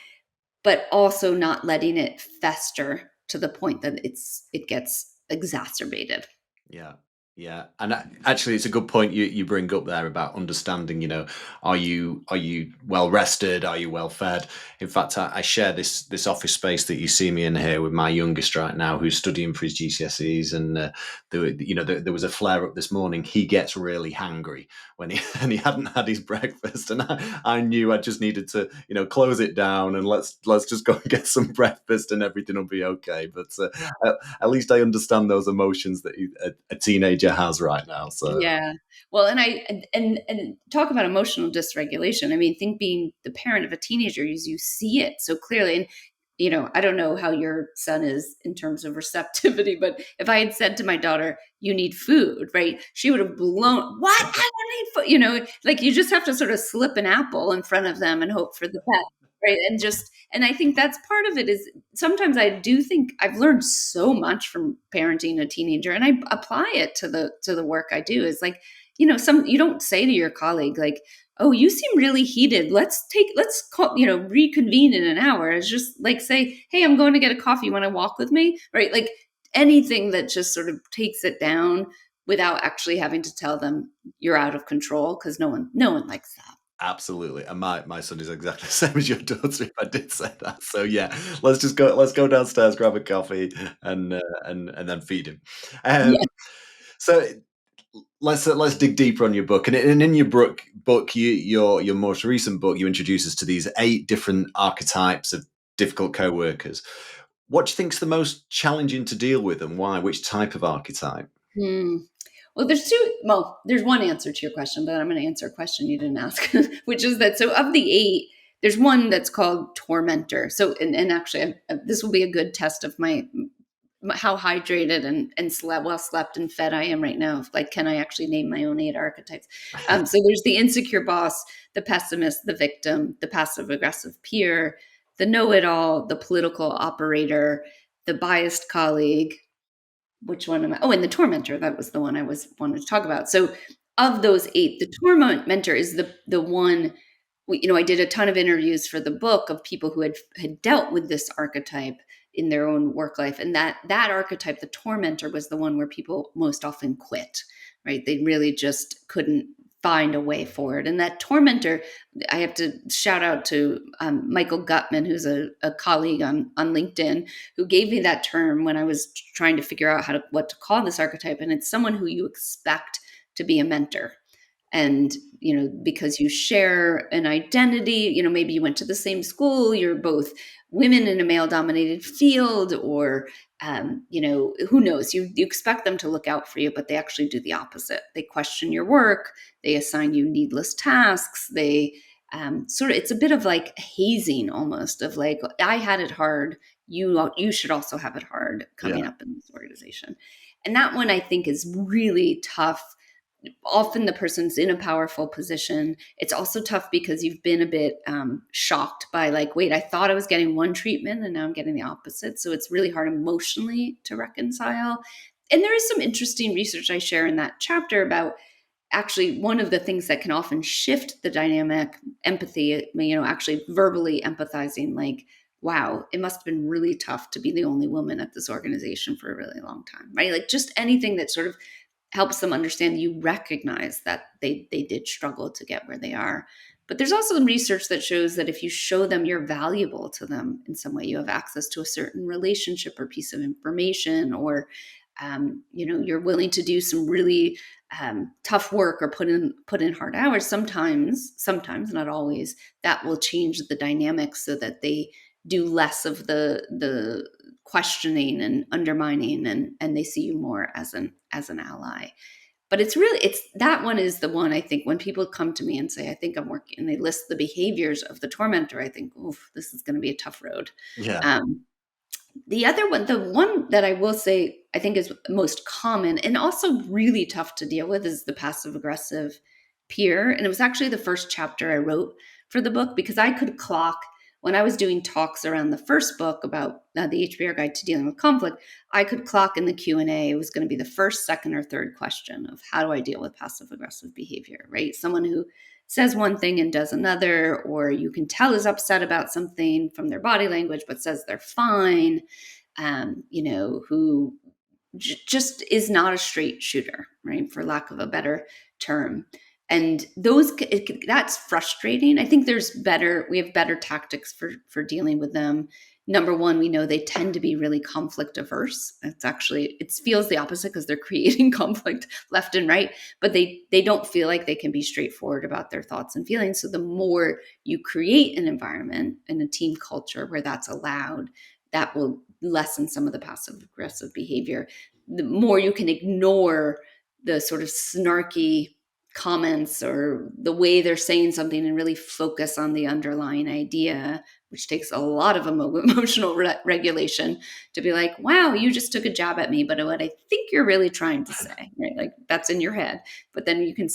but also not letting it fester to the point that it gets exacerbated. Yeah. Yeah. And actually, it's a good point you bring up there about understanding, are you well rested? Are you well fed? In fact, I share this office space that you see me in here with my youngest right now, who's studying for his GCSEs. And, there was a flare up this morning. He gets really hangry when and he hadn't had his breakfast. And I knew I just needed to, close it down and let's just go and get some breakfast and everything will be okay. But at least I understand those emotions that a teenager has right now. So Yeah. Well, and talk about emotional dysregulation. I mean, think being the parent of a teenager is you see it so clearly. And, I don't know how your son is in terms of receptivity, but if I had said to my daughter, you need food, right? She would have blown, what? I don't need food. Like you just have to sort of slip an apple in front of them and hope for the best. Right. And I think that's part of it is sometimes I do think I've learned so much from parenting a teenager, and I apply it to the work I do. Is like, you don't say to your colleague like, "Oh, you seem really heated. Let's call, reconvene in an hour." It's just like say, "Hey, I'm going to get a coffee. You want to walk with me?" Right? Like anything that just sort of takes it down without actually having to tell them you're out of control, because no one likes that. absolutely. And my son is exactly the same as your daughter, if I did say that. So yeah, let's go downstairs, grab a coffee, and then feed him. Yeah. So let's dig deeper on your book, and in your book, your most recent book, you introduce us to these 8 different archetypes of difficult co-workers. What do you think's the most challenging to deal with, and why? Which type of archetype? Hmm. Well, there's one answer to your question, but I'm going to answer a question you didn't ask, which is that so of the 8, there's one that's called Tormentor. So, and actually, this will be a good test of how hydrated and well slept and fed I am right now. Like, can I actually name my own 8 archetypes? So there's the insecure boss, the pessimist, the victim, the passive aggressive peer, the know-it-all, the political operator, the biased colleague. Which one am I? Oh, and the Tormentor. That was the one I wanted to talk about. So, of those 8, the Tormentor is the one. I did a ton of interviews for the book of people who had dealt with this archetype in their own work life, and that archetype, the Tormentor, was the one where people most often quit. Right? They really just couldn't find a way forward. And that Tormentor, I have to shout out to Michael Gutman, who's a colleague on LinkedIn, who gave me that term when I was trying to figure out what to call this archetype. And it's someone who you expect to be a mentor. And, because you share an identity, maybe you went to the same school, you're both women in a male dominated field, or, who knows, you expect them to look out for you, but they actually do the opposite. They question your work. They assign you needless tasks. They it's a bit of like hazing almost, of like, I had it hard. You should also have it hard coming Yeah. up in this organization. And that one I think is really tough. Often the person's in a powerful position. It's also tough because you've been a bit shocked by like, wait, I thought I was getting one treatment and now I'm getting the opposite. So it's really hard emotionally to reconcile. And there is some interesting research I share in that chapter about actually one of the things that can often shift the dynamic, empathy, actually verbally empathizing, like, wow, it must have been really tough to be the only woman at this organization for a really long time, right? Like just anything that sort of helps them understand you recognize that they did struggle to get where they are. But there's also some research that shows that if you show them you're valuable to them in some way, you have access to a certain relationship or piece of information, or you're willing to do some really tough work or put in hard hours. Sometimes, not always, that will change the dynamics so that they do less of the questioning and undermining, and they see you more as an ally. But it's that one is the one I think when people come to me and say, I think I'm working, and they list the behaviors of the Tormentor, I think, oof, this is going to be a tough road. Yeah. Um, The other one, the one that I will say I think is most common and also really tough to deal with, is the passive aggressive peer. And it was actually the first chapter I wrote for the book, because I could clock when I was doing talks around the first book about the HBR guide to dealing with conflict. I could clock in the Q&A. It was going to be the first, second, or third question of how do I deal with passive aggressive behavior, right? Someone who says one thing and does another, or you can tell is upset about something from their body language, but says they're fine, who just is not a straight shooter, right? For lack of a better term. And that's frustrating. I think we have better tactics for dealing with them. Number one, we know they tend to be really conflict averse. It feels the opposite, because they're creating conflict left and right, but they don't feel like they can be straightforward about their thoughts and feelings. So the more you create an environment and a team culture where that's allowed, that will lessen some of the passive aggressive behavior. The more you can ignore the sort of snarky comments or the way they're saying something and really focus on the underlying idea, which takes a lot of emotional regulation, to be like, wow, you just took a jab at me, but what I think you're really trying to say, right? Like, that's in your head. But then you can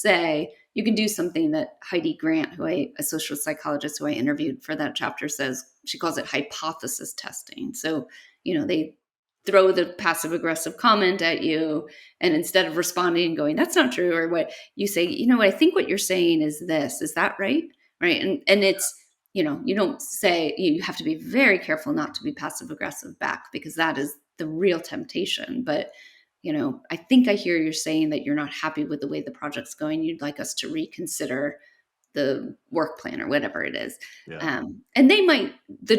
do something that Heidi Grant, a social psychologist who I interviewed for that chapter, says. She calls it hypothesis testing. So, they throw the passive aggressive comment at you, and instead of responding and going, that's not true, or what, you say, I think what you're saying is this, is that right? Right. And it's, you don't say, you have to be very careful not to be passive aggressive back, because that is the real temptation. But, I think I hear you're saying that you're not happy with the way the project's going. You'd like us to reconsider the work plan or whatever it is. Yeah. And they might, the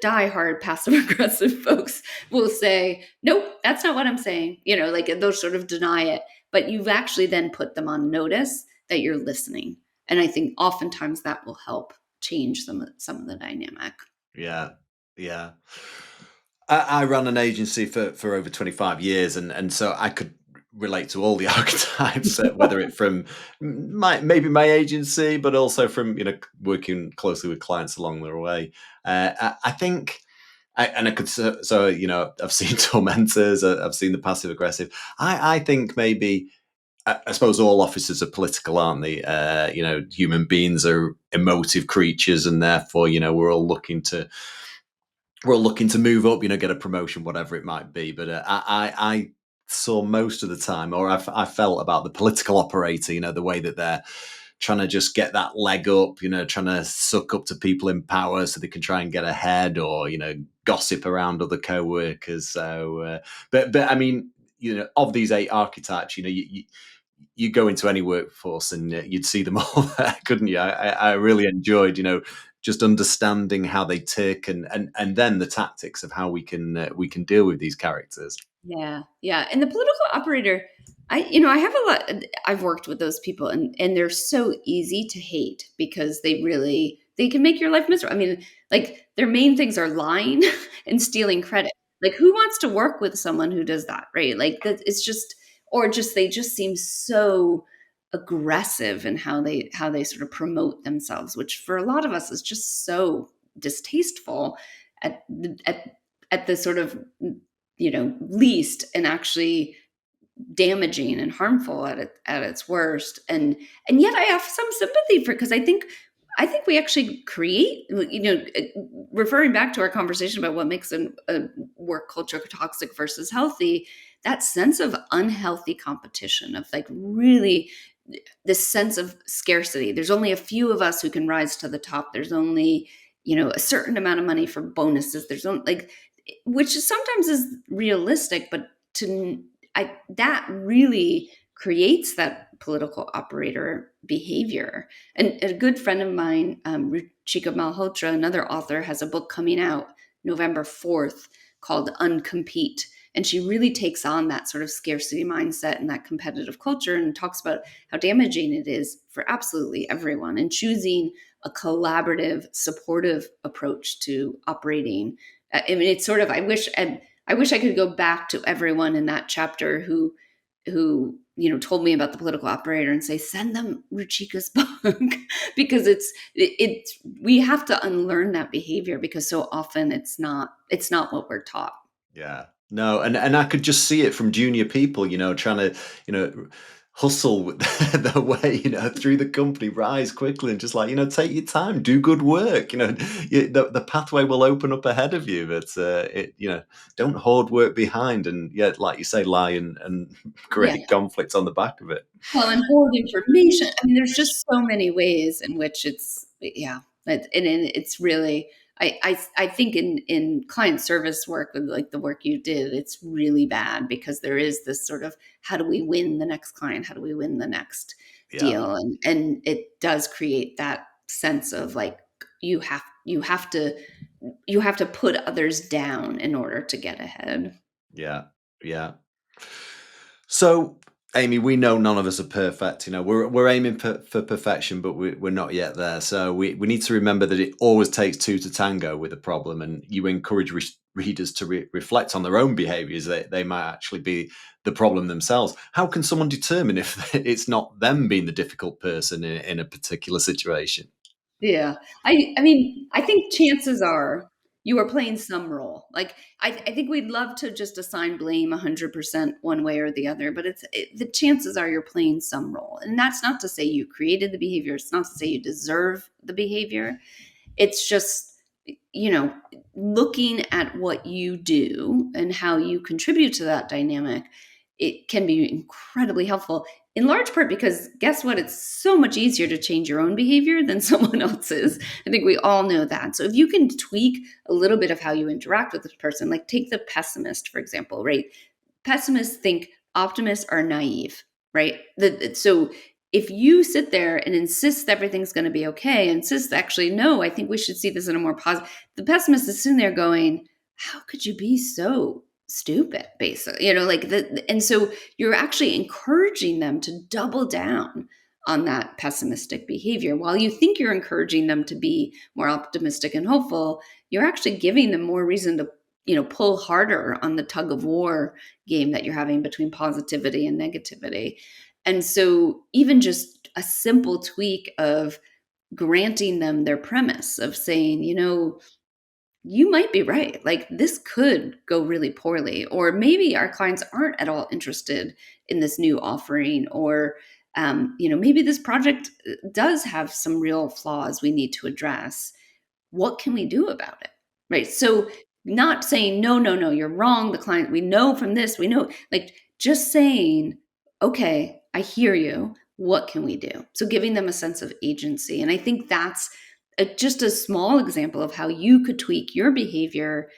diehard passive aggressive folks will say, nope, that's not what I'm saying. Like, they'll sort of deny it, but you've actually then put them on notice that you're listening. And I think oftentimes that will help change some of the dynamic. Yeah. Yeah. I ran an agency for over 25 years, and so I could relate to all the archetypes, whether it from maybe my agency, but also from working closely with clients along the way. I think, and I could I've seen tormentors, I've seen the passive aggressive. I think maybe. I suppose all officers are political, aren't they? Human beings are emotive creatures, and therefore, we're all looking to move up, get a promotion, whatever it might be. But I saw most of the time, or I felt about the political operator, the way that they're trying to just get that leg up, trying to suck up to people in power so they can try and get ahead, or, gossip around other co-workers. So, but I mean, of these 8 archetypes, you go into any workforce and you'd see them all there, couldn't you? I really enjoyed, just understanding how they tick, and then the tactics of how we can deal with these characters. Yeah. Yeah. And the political operator, I have a lot, I've worked with those people, and they're so easy to hate, because they can make your life miserable. I mean, like, their main things are lying and stealing credit. Like, who wants to work with someone who does that? Right. Like, that it's just, or just, they just seem so aggressive in how they sort of promote themselves, which for a lot of us is just so distasteful at the sort of, least, and actually damaging and harmful at its worst. And yet I have some sympathy for, because I think we actually create, referring back to our conversation about what makes a work culture toxic versus healthy, that sense of unhealthy competition, of like, really this sense of scarcity. There's only a few of us who can rise to the top. There's only, a certain amount of money for bonuses. There's only, like, which is sometimes is realistic, but that really creates that political operator behavior. And a good friend of mine, Ruchika Malhotra, another author, has a book coming out November 4th called Uncompete. And she really takes on that sort of scarcity mindset and that competitive culture, and talks about how damaging it is for absolutely everyone, and choosing a collaborative, supportive approach to operating. I mean, it's sort of, I wish I could go back to everyone in that chapter who told me about the political operator and say, send them Ruchika's book because it's we have to unlearn that behavior because so often it's not what we're taught. Yeah. No, and I could just see it from junior people, trying to, hustle with their way, through the company, rise quickly, and just like, take your time, do good work. The pathway will open up ahead of you, but don't hoard work behind, and yeah, like you say, lie and Yeah. create conflict on the back of it. Well, and hoard information. I mean, there's just so many ways in which yeah, and it's really, I think in client service work, with like the work you did, it's really bad because there is this sort of, how do we win the next client? How do we win the next Yeah. deal? And it does create that sense of like, you have to put others down in order to get ahead. Yeah. Yeah. So, Amy, we know none of us are perfect. We're aiming for perfection, but we're not yet there. So we need to remember that it always takes two to tango with a problem, and you encourage readers to reflect on their own behaviours. They might actually be the problem themselves. How can someone determine if it's not them being the difficult person in a particular situation? Yeah. I mean, I think chances are you are playing some role. Like I think we'd love to just assign blame 100% one way or the other, but the chances are you're playing some role. And that's not to say you created the behavior. It's not to say you deserve the behavior. It's just, you know, looking at what you do and how you contribute to that dynamic, it can be incredibly helpful, in large part because guess what? It's so much easier to change your own behavior than someone else's. I think we all know that. So if you can tweak a little bit of how you interact with this person, like take the pessimist, for example, right? Pessimists think optimists are naive, right? So if you sit there and insist everything's going to be okay, insist actually, no, I think we should see this in a more positive, the pessimist is sitting there going, how could you be so stupid, basically, and so you're actually encouraging them to double down on that pessimistic behavior. While you think you're encouraging them to be more optimistic and hopeful, you're actually giving them more reason to pull harder on the tug of war game that you're having between positivity and negativity. And so even just a simple tweak of granting them their premise of saying, you might be right. Like this could go really poorly, or maybe our clients aren't at all interested in this new offering, or maybe this project does have some real flaws we need to address. What can we do about it? Right. So not saying, no, no, no, you're wrong. The client, we know from this, we know, like just saying, okay, I hear you. What can we do? So giving them a sense of agency. And I think that's just a small example of how you could tweak your behavior,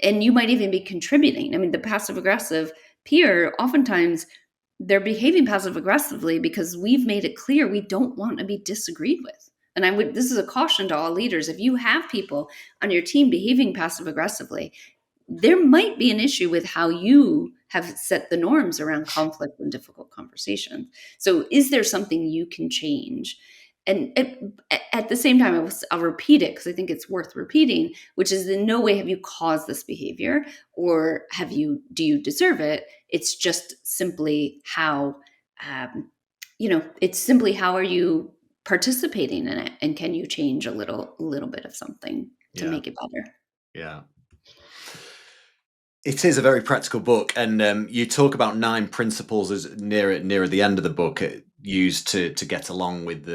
and you might even be contributing. I mean, the passive aggressive peer, oftentimes they're behaving passive aggressively because we've made it clear we don't want to be disagreed with. And this is a caution to all leaders. If you have people on your team behaving passive aggressively, there might be an issue with how you have set the norms around conflict and difficult conversations. So is there something you can change? And at the same time, I'll repeat it because I think it's worth repeating, which is in no way have you caused this behavior, or do you deserve it? It's just simply how, it's simply how are you participating in it, and can you change a little bit of something to Yeah. make it better? Yeah. It is a very practical book, and you talk about 9 principles as nearer the end of the book, used to get along with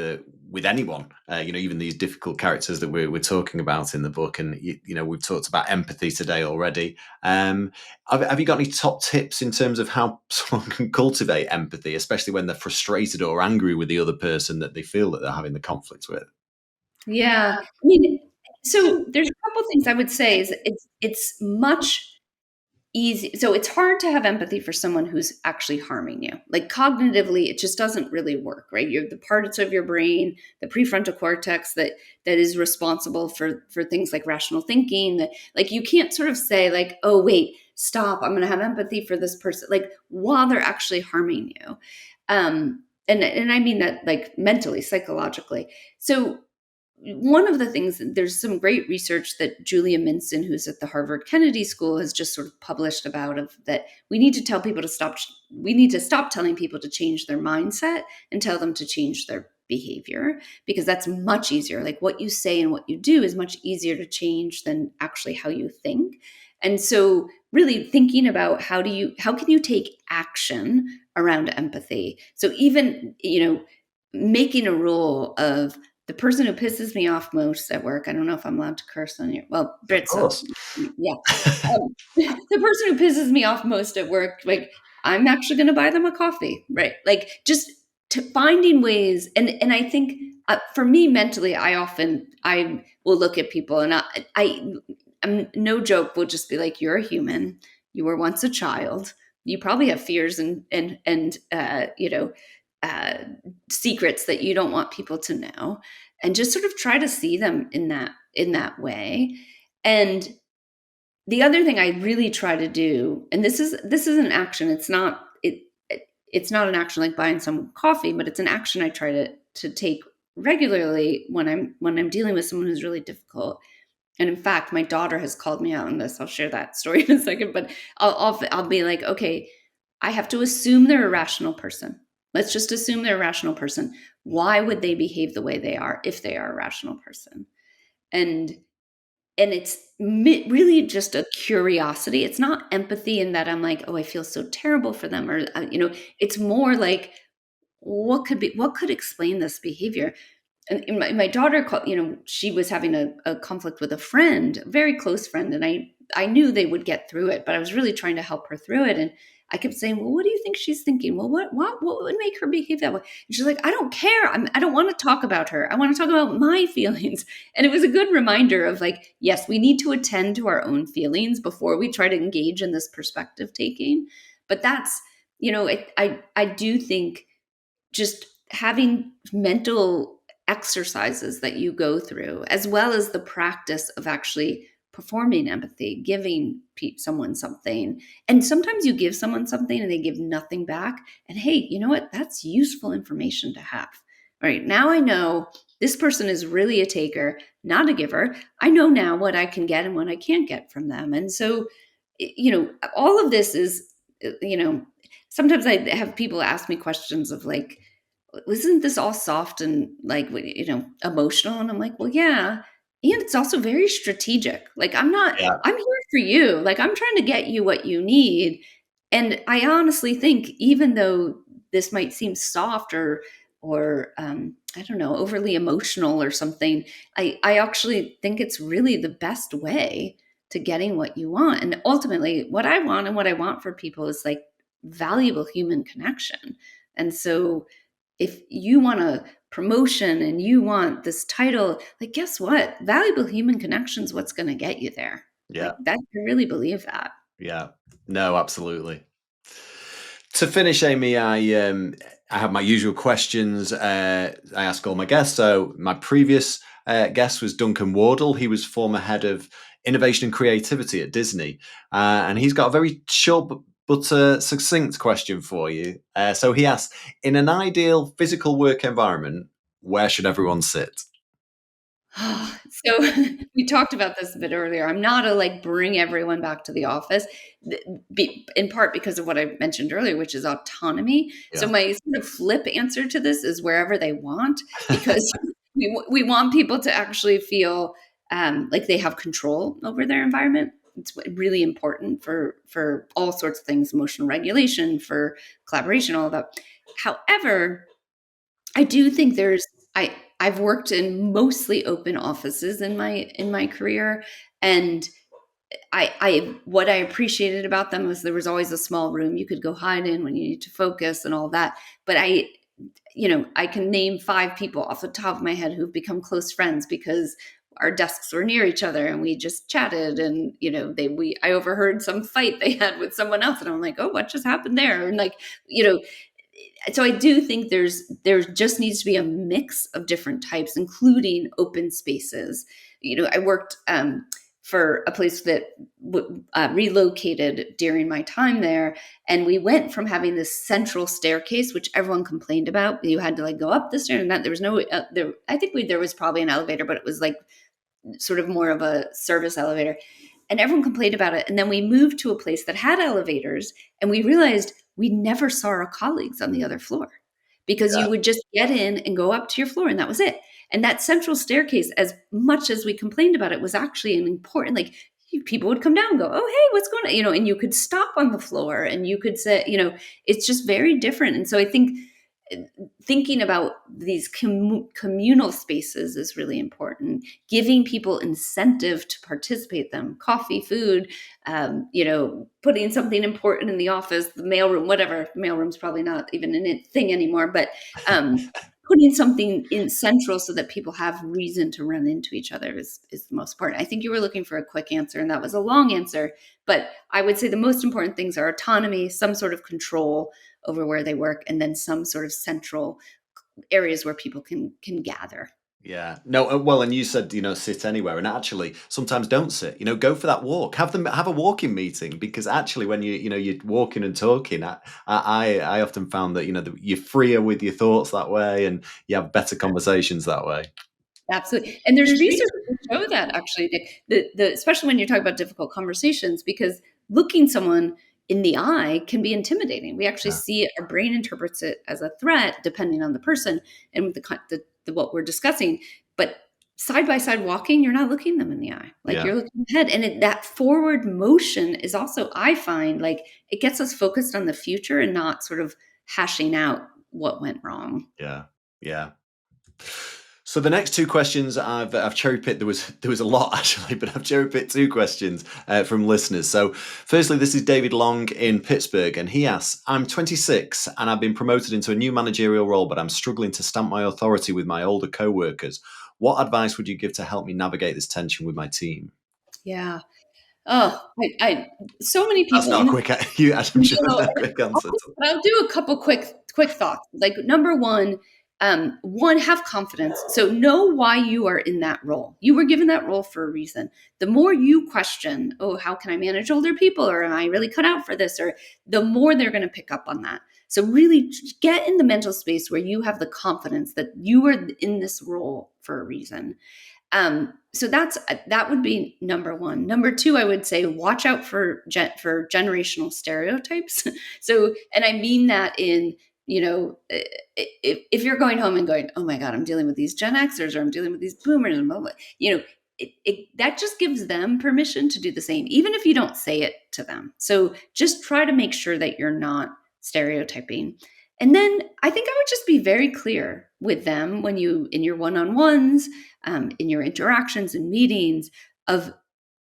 anyone. Even these difficult characters that we're talking about in the book, and we've talked about empathy today already. Have you got any top tips in terms of how someone can cultivate empathy, especially when they're frustrated or angry with the other person that they feel that they're having the conflict with? Yeah. I mean, so there's a couple things I would say is it's much easy. So it's hard to have empathy for someone who's actually harming you. Like cognitively, it just doesn't really work, right? You have the parts of your brain, the prefrontal cortex that is responsible for things like rational thinking. That like you can't sort of say like, oh wait, stop, I'm going to have empathy for this person, like while they're actually harming you. And I mean that like mentally, psychologically. So one of the things, there's some great research that Julia Minson, who's at the Harvard Kennedy School, has just sort of published about, of that we need to tell people to stop. We need to stop telling people to change their mindset and tell them to change their behavior, because that's much easier. Like, what you say and what you do is much easier to change than actually how you think. And so really thinking about how can you take action around empathy. So even, making a rule of the person who pisses me off most at work. I don't know if I'm allowed to curse on you. Well, Of Brit, so course. yeah. The person who pisses me off most at work, like, I'm actually going to buy them a coffee, right? Like, just finding ways. And I think for me mentally, I will look at people, and I'm no joke, will just be like, you're a human. You were once a child. You probably have fears and uh, secrets that you don't want people to know, and just sort of try to see them in that way. And the other thing I really try to do, and this is an action. It's not an action like buying some coffee, but it's an action I try to take regularly when I'm dealing with someone who's really difficult. And in fact, my daughter has called me out on this. I'll share that story in a second, but I'll be like, okay, I have to assume they're a rational person. Let's just assume they're a rational person. Why would they behave the way they are if they are a rational person? And it's really just a curiosity. It's not empathy in that I'm like, oh, I feel so terrible for them, or it's more like, what could explain this behavior? And my daughter called, she was having a conflict with a friend, a very close friend, and I knew they would get through it, but I was really trying to help her through it. And I kept saying, well, what do you think she's thinking? Well, what would make her behave that way? And she's like, I don't care. I don't want to talk about her. I want to talk about my feelings. And it was a good reminder of like, yes, we need to attend to our own feelings before we try to engage in this perspective taking. But that's, I do think just having mental exercises that you go through, as well as the practice of actually performing empathy, giving someone something. And sometimes you give someone something and they give nothing back. And hey, you know what? That's useful information to have. All right, now I know this person is really a taker, not a giver. I know now what I can get and what I can't get from them. And so, all of this is, sometimes I have people ask me questions of like, isn't this all soft and like, emotional? And I'm like, well, yeah. And it's also very strategic. Like, Yeah. I'm here for you. Like, I'm trying to get you what you need. And I honestly think, even though this might seem soft or I don't know, overly emotional or something, I actually think it's really the best way to getting what you want. And ultimately, what I want and what I want for people is like valuable human connection. And so, if you want a promotion and you want this title, like, guess what? Valuable human connection is what's going to get you there. Yeah. Like that, I really believe that. Yeah. No, absolutely. To finish, Amy, I have my usual questions I ask all my guests. So my previous guest was Duncan Wardle. He was former head of innovation and creativity at Disney, and he's got a very short but succinct question for you. So he asks, in an ideal physical work environment, where should everyone sit? So we talked about this a bit earlier. I'm not a like bring everyone back to the office, in part because of what I mentioned earlier, which is autonomy. So Yeah. my sort of flip answer to this is wherever they want, because we want people to actually feel like they have control over their environment. It's really important for all sorts of things, emotional regulation, for collaboration, all of that. However, I do think I've worked in mostly open offices in my career, and I what I appreciated about them was there was always a small room you could go hide in when you need to focus and all that. But I can name 5 people off the top of my head who've become close friends because our desks were near each other and we just chatted, and I overheard some fight they had with someone else, and I'm like, oh, what just happened there? And like, so I do think there just needs to be a mix of different types, including open spaces. I worked for a place that relocated during my time there. And we went from having this central staircase, which everyone complained about. You had to like go up the stairs, and that there was no, there, I think there was probably an elevator, but it was like sort of more of a service elevator. And everyone complained about it. And then we moved to a place that had elevators, and we realized we never saw our colleagues on the other floor because Yeah. you would just get in and go up to your floor, and that was it. And that central staircase, as much as we complained about it, was actually an important, like, people would come down and go, oh, hey, what's going on? And you could stop on the floor and you could say, it's just very different. And so I think thinking about these communal spaces is really important. Giving people incentive to participate them, coffee, food, putting something important in the office, the mailroom, whatever. Mailroom's probably not even a thing anymore, but putting something in central so that people have reason to run into each other is the most important. I think you were looking for a quick answer, and that was a long answer, but I would say the most important things are autonomy, some sort of control over where they work, and then some sort of central areas where people can gather. Yeah. No, well, and you said, sit anywhere, and actually sometimes don't sit, go for that walk, have a walking meeting, because actually when you're walking and talking, I often found that, you're freer with your thoughts that way, and you have better conversations that way. Absolutely. And there's research to show that, actually, Nick, especially when you're talking about difficult conversations, because looking someone in the eye can be intimidating. We actually Yeah. see it, our brain interprets it as a threat, depending on the person and what we're discussing. But side by side walking, you're not looking them in the eye. Like, Yeah. you're looking ahead. And that forward motion is also, I find, like, it gets us focused on the future and not sort of hashing out what went wrong. Yeah. Yeah. So the next two questions I've cherry picked. There was a lot actually, but I've cherry picked two questions from listeners. So firstly, this is David Long in Pittsburgh, and he asks, "I'm 26 and I've been promoted into a new managerial role, but I'm struggling to stamp my authority with my older co-workers. What advice would you give to help me navigate this tension with my team?" Yeah. Oh, so many That's people. not a quick. I'm sure No, that's not a quick answer. I'll do a couple quick thoughts. Like, number one, have confidence. So know why you are in that role. You were given that role for a reason. The more you question, oh, how can I manage older people? Or am I really cut out for this? Or the more they're going to pick up on that. So really get in the mental space where you have the confidence that you are in this role for a reason. So that would be number one. Number two, I would say watch out for generational stereotypes. So, and I mean that in, if you're going home and going, oh my God, I'm dealing with these Gen Xers, or I'm dealing with these boomers, and blah, blah, that just gives them permission to do the same, even if you don't say it to them. So just try to make sure that you're not stereotyping. And then I think I would just be very clear with them when in your one-on-ones, in your interactions and meetings, of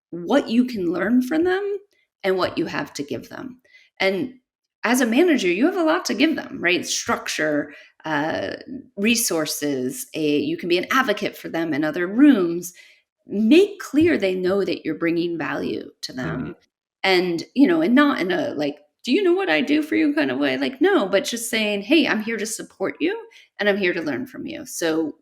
what you can learn from them and what you have to give them. And as a manager, you have a lot to give them, right? Structure, resources, you can be an advocate for them in other rooms. Make clear they know that you're bringing value to them. And, and not in a like, do you know what I do for you kind of way? Like, no, but just saying, hey, I'm here to support you and I'm here to learn from you. So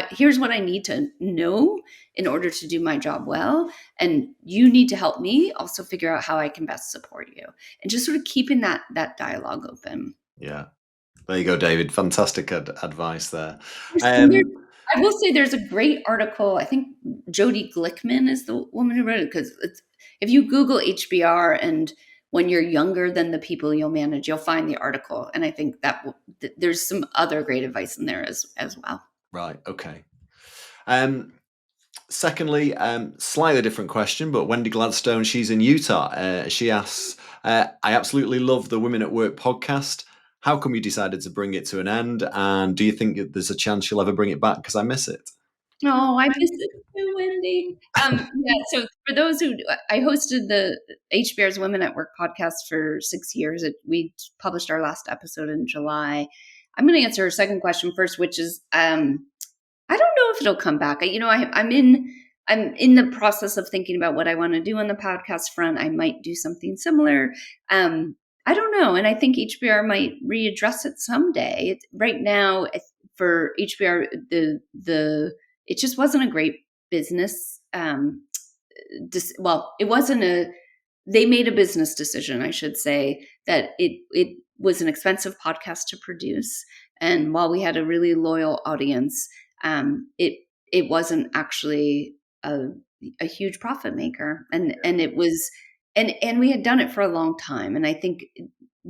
here's what I need to know in order to do my job well. And you need to help me also figure out how I can best support you. And just sort of keeping that dialogue open. Yeah. There you go, David. Fantastic advice there. I will say there's a great article. I think Jody Glickman is the woman who wrote it, because if you Google HBR and when you're younger than the people you'll manage, you'll find the article. And I think that there's some other great advice in there as well. Right. Okay. Secondly, slightly different question, but Wendy Gladstone, she's in Utah. She asks, I absolutely love the Women at Work podcast. How come you decided to bring it to an end? And do you think that there's a chance you'll ever bring it back? Because I miss it. Oh, I miss it too, Wendy. So for those I hosted the HBR's Women at Work podcast for 6 years. We published our last episode in July. I'm going to answer her second question first, which is, I don't know if it'll come back. I'm in the process of thinking about what I want to do on the podcast front. I might do something similar. I don't know. And I think HBR might readdress it someday. Right now, for HBR, it just wasn't a great business it wasn't they made a business decision, I should say, that it was an expensive podcast to produce. And while we had a really loyal audience, it wasn't actually a huge profit maker. And it was, and we had done it for a long time. And I think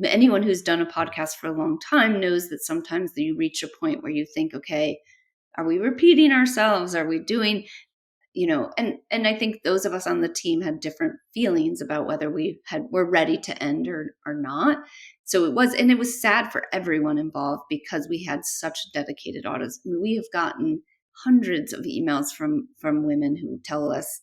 anyone who's done a podcast for a long time knows that sometimes you reach a point where you think, okay, are we repeating ourselves? Are we doing, and I think those of us on the team had different feelings about whether were ready to end or not. So it was sad for everyone involved because we had such dedicated audience. I mean, we have gotten hundreds of emails from women who tell us,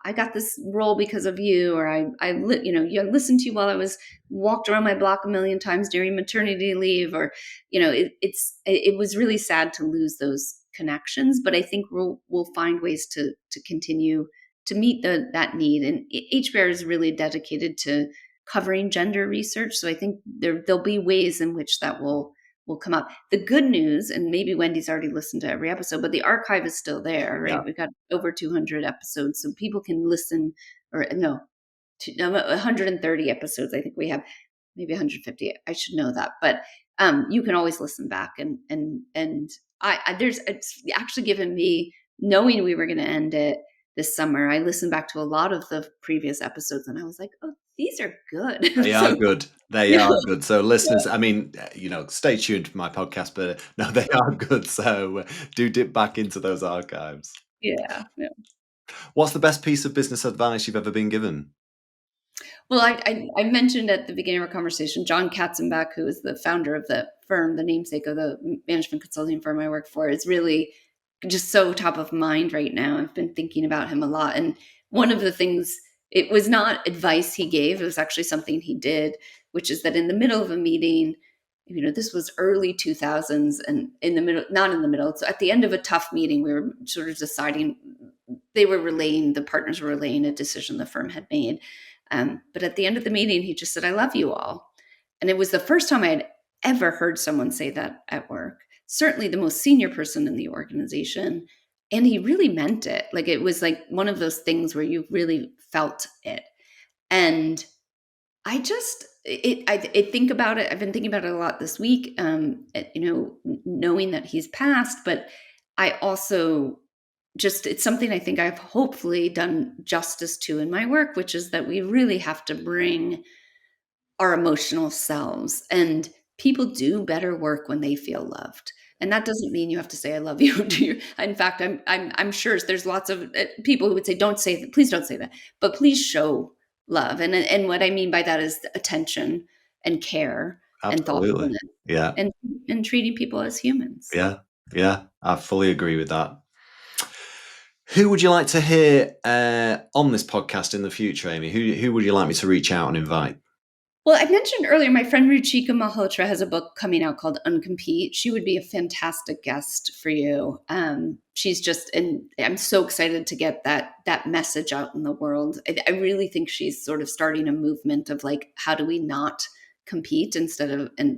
I got this role because of you, or you listened to you while I was walked around my block a million times during maternity leave, or, it was really sad to lose those connections, but I think we'll find ways to continue to meet that need. And HBR is really dedicated to covering gender research, so I think there'll be ways in which that will come up. The good news, and maybe Wendy's already listened to every episode, but the archive is still there, right? Yeah. We've got over 200 episodes, so people can listen, or no, 130 episodes. I think we have maybe 150. I should know that, but you can always listen back, and it's actually given me, knowing we were going to end it this summer, I listened back to a lot of the previous episodes and I was like, oh, these are good. They are good. They are good. So listeners, I mean, stay tuned for my podcast, but no, they are good. So do dip back into those archives. Yeah. What's the best piece of business advice you've ever been given? Well, I mentioned at the beginning of our conversation, John Katzenbach, who is the founder of the firm, the namesake of the management consulting firm I work for, is really just so top of mind right now. I've been thinking about him a lot. And one of the things, it was not advice he gave, it was actually something he did, which is that in the middle of a meeting, this was early 2000s, and not in the middle, so at the end of a tough meeting, we were sort of deciding, the partners were relaying a decision the firm had made. But at the end of the meeting, he just said, I love you all. And it was the first time I had ever heard someone say that at work. Certainly the most senior person in the organization. And he really meant it. Like, it was like one of those things where you really felt it. And I think about it. I've been thinking about it a lot this week, knowing that he's passed, but I also it's something I think I've hopefully done justice to in my work, which is that we really have to bring our emotional selves, and people do better work when they feel loved. And that doesn't mean you have to say, I love you to you. In fact, I'm sure there's lots of people who would say, don't say that, please don't say that, but please show love. And what I mean by that is attention and care. Absolutely. And thoughtfulness. Yeah. And treating people as humans. Yeah. Yeah. I fully agree with that. Who would you like to hear on this podcast in the future, Amy? Who would you like me to reach out and invite? Well, I mentioned earlier, my friend Ruchika Malhotra has a book coming out called Uncompete. She would be a fantastic guest for you. She's and I'm so excited to get that message out in the world. I really think she's sort of starting a movement of like, how do we not compete and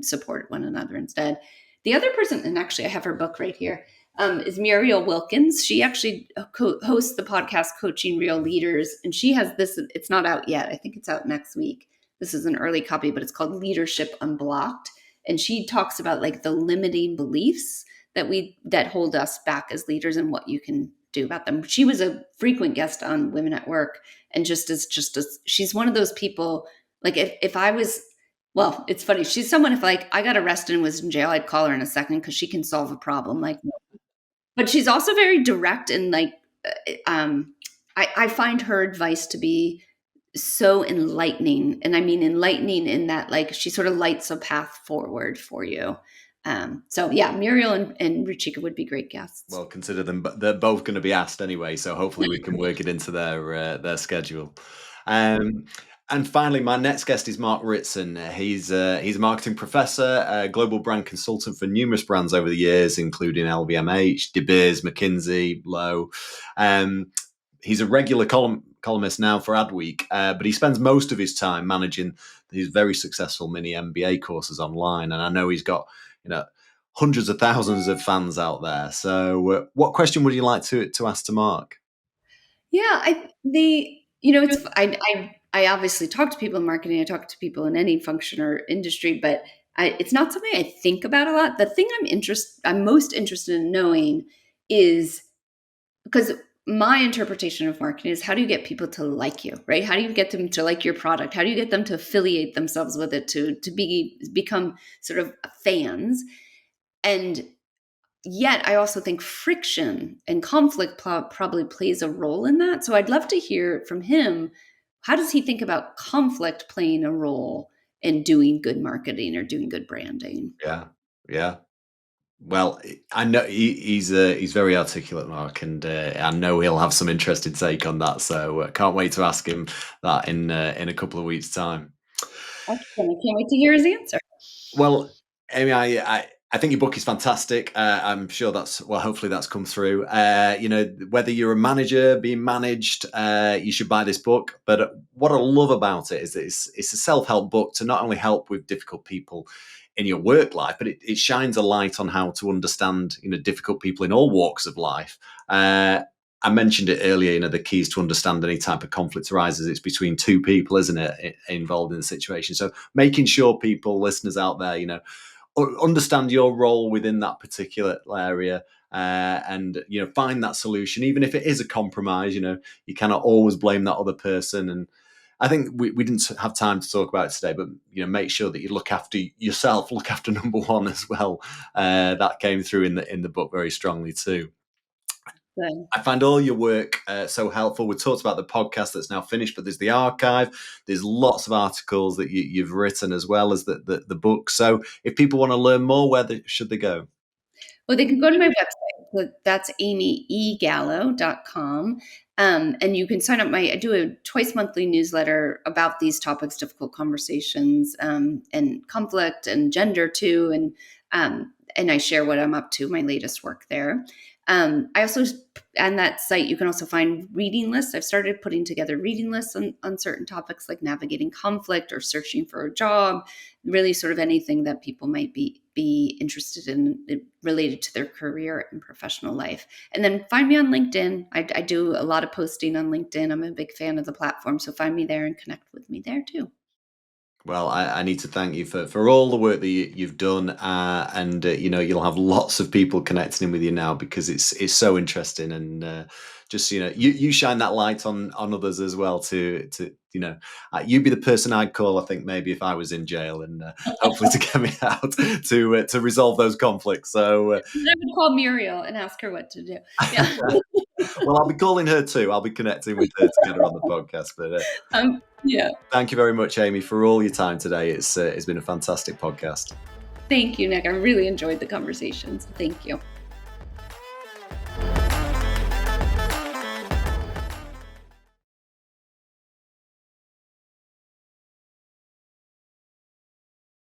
support one another instead? The other person, and actually I have her book right here, is Muriel Wilkins. She actually hosts the podcast Coaching Real Leaders, and she has this, it's not out yet. I think it's out next week. This is an early copy, but it's called Leadership Unblocked. And she talks about like the limiting beliefs that hold us back as leaders and what you can do about them. She was a frequent guest on Women at Work, and she's one of those people, like if I was, well, it's funny. She's someone, if like I got arrested and was in jail, I'd call her in a second because she can solve a problem. Like, but she's also very direct, and like, I find her advice to be so enlightening. And I mean enlightening in that, like, she sort of lights a path forward for you. So yeah, Muriel and Ruchika would be great guests. Well, consider them, but they're both going to be asked anyway, so hopefully we can work it into their schedule. And finally, my next guest is Mark Ritson. He's a marketing professor, a global brand consultant for numerous brands over the years, including LVMH, De Beers, McKinsey, Lowe. He's a regular columnist now for Adweek, but he spends most of his time managing these very successful mini MBA courses online. And I know he's got, hundreds of thousands of fans out there. So what question would you like to ask to Mark? Yeah, I obviously talk to people in marketing. I talk to people in any function or industry, but it's not something I think about a lot. The thing I'm most interested in knowing is because my interpretation of marketing is how do you get people to like you, right? How do you get them to like your product? How do you get them to affiliate themselves with it, to become sort of fans? And yet I also think friction and conflict probably plays a role in that. So I'd love to hear from him. How does he think about conflict playing a role in doing good marketing or doing good branding? Yeah, yeah. Well, I know he's very articulate, Mark, and I know he'll have some interesting take on that. So can't wait to ask him that in a couple of weeks' time. Excellent. I can't wait to hear his answer. Well, Amy, I think your book is fantastic. I'm sure hopefully that's come through. Whether you're a manager being managed, you should buy this book. But what I love about it is that it's a self-help book to not only help with difficult people in your work life, but it shines a light on how to understand, difficult people in all walks of life. I mentioned it earlier, the keys to understand any type of conflict arises, it's between two people, isn't it, involved in the situation. So making sure listeners out there, understand your role within that particular area, and find that solution, even if it is a compromise. You cannot always blame that other person. And I think we didn't have time to talk about it today, but make sure that you look after yourself, look after number one as well. That came through in the book very strongly too. Good. I find all your work so helpful. We talked about the podcast that's now finished, but there's the archive. There's lots of articles that you've written, as well as the book. So if people want to learn more, should they go? Well, they can go to my website. That's amygallo.com. And you can sign up. I do a twice monthly newsletter about these topics, difficult conversations, and conflict and gender too. And I share what I'm up to, my latest work there. I also, on that site, you can also find reading lists. I've started putting together reading lists on certain topics like navigating conflict or searching for a job, really sort of anything that people might be interested in related to their career and professional life. And then find me on LinkedIn. I do a lot of posting on LinkedIn. I'm a big fan of the platform, so find me there and connect with me there too. Well, I need to thank you for all the work that you've done, and you'll have lots of people connecting in with you now, because it's so interesting. And just you shine that light on others as well. You be the person I'd call, I think, maybe if I was in jail, and hopefully to get me out to resolve those conflicts. So I would call Muriel and ask her what to do. Yeah. well, I'll be calling her too. I'll be connecting with her to get her on the podcast. But Yeah. thank you very much, Amy, for all your time today. It's been a fantastic podcast. Thank you, Nick. I really enjoyed the conversations. Thank you.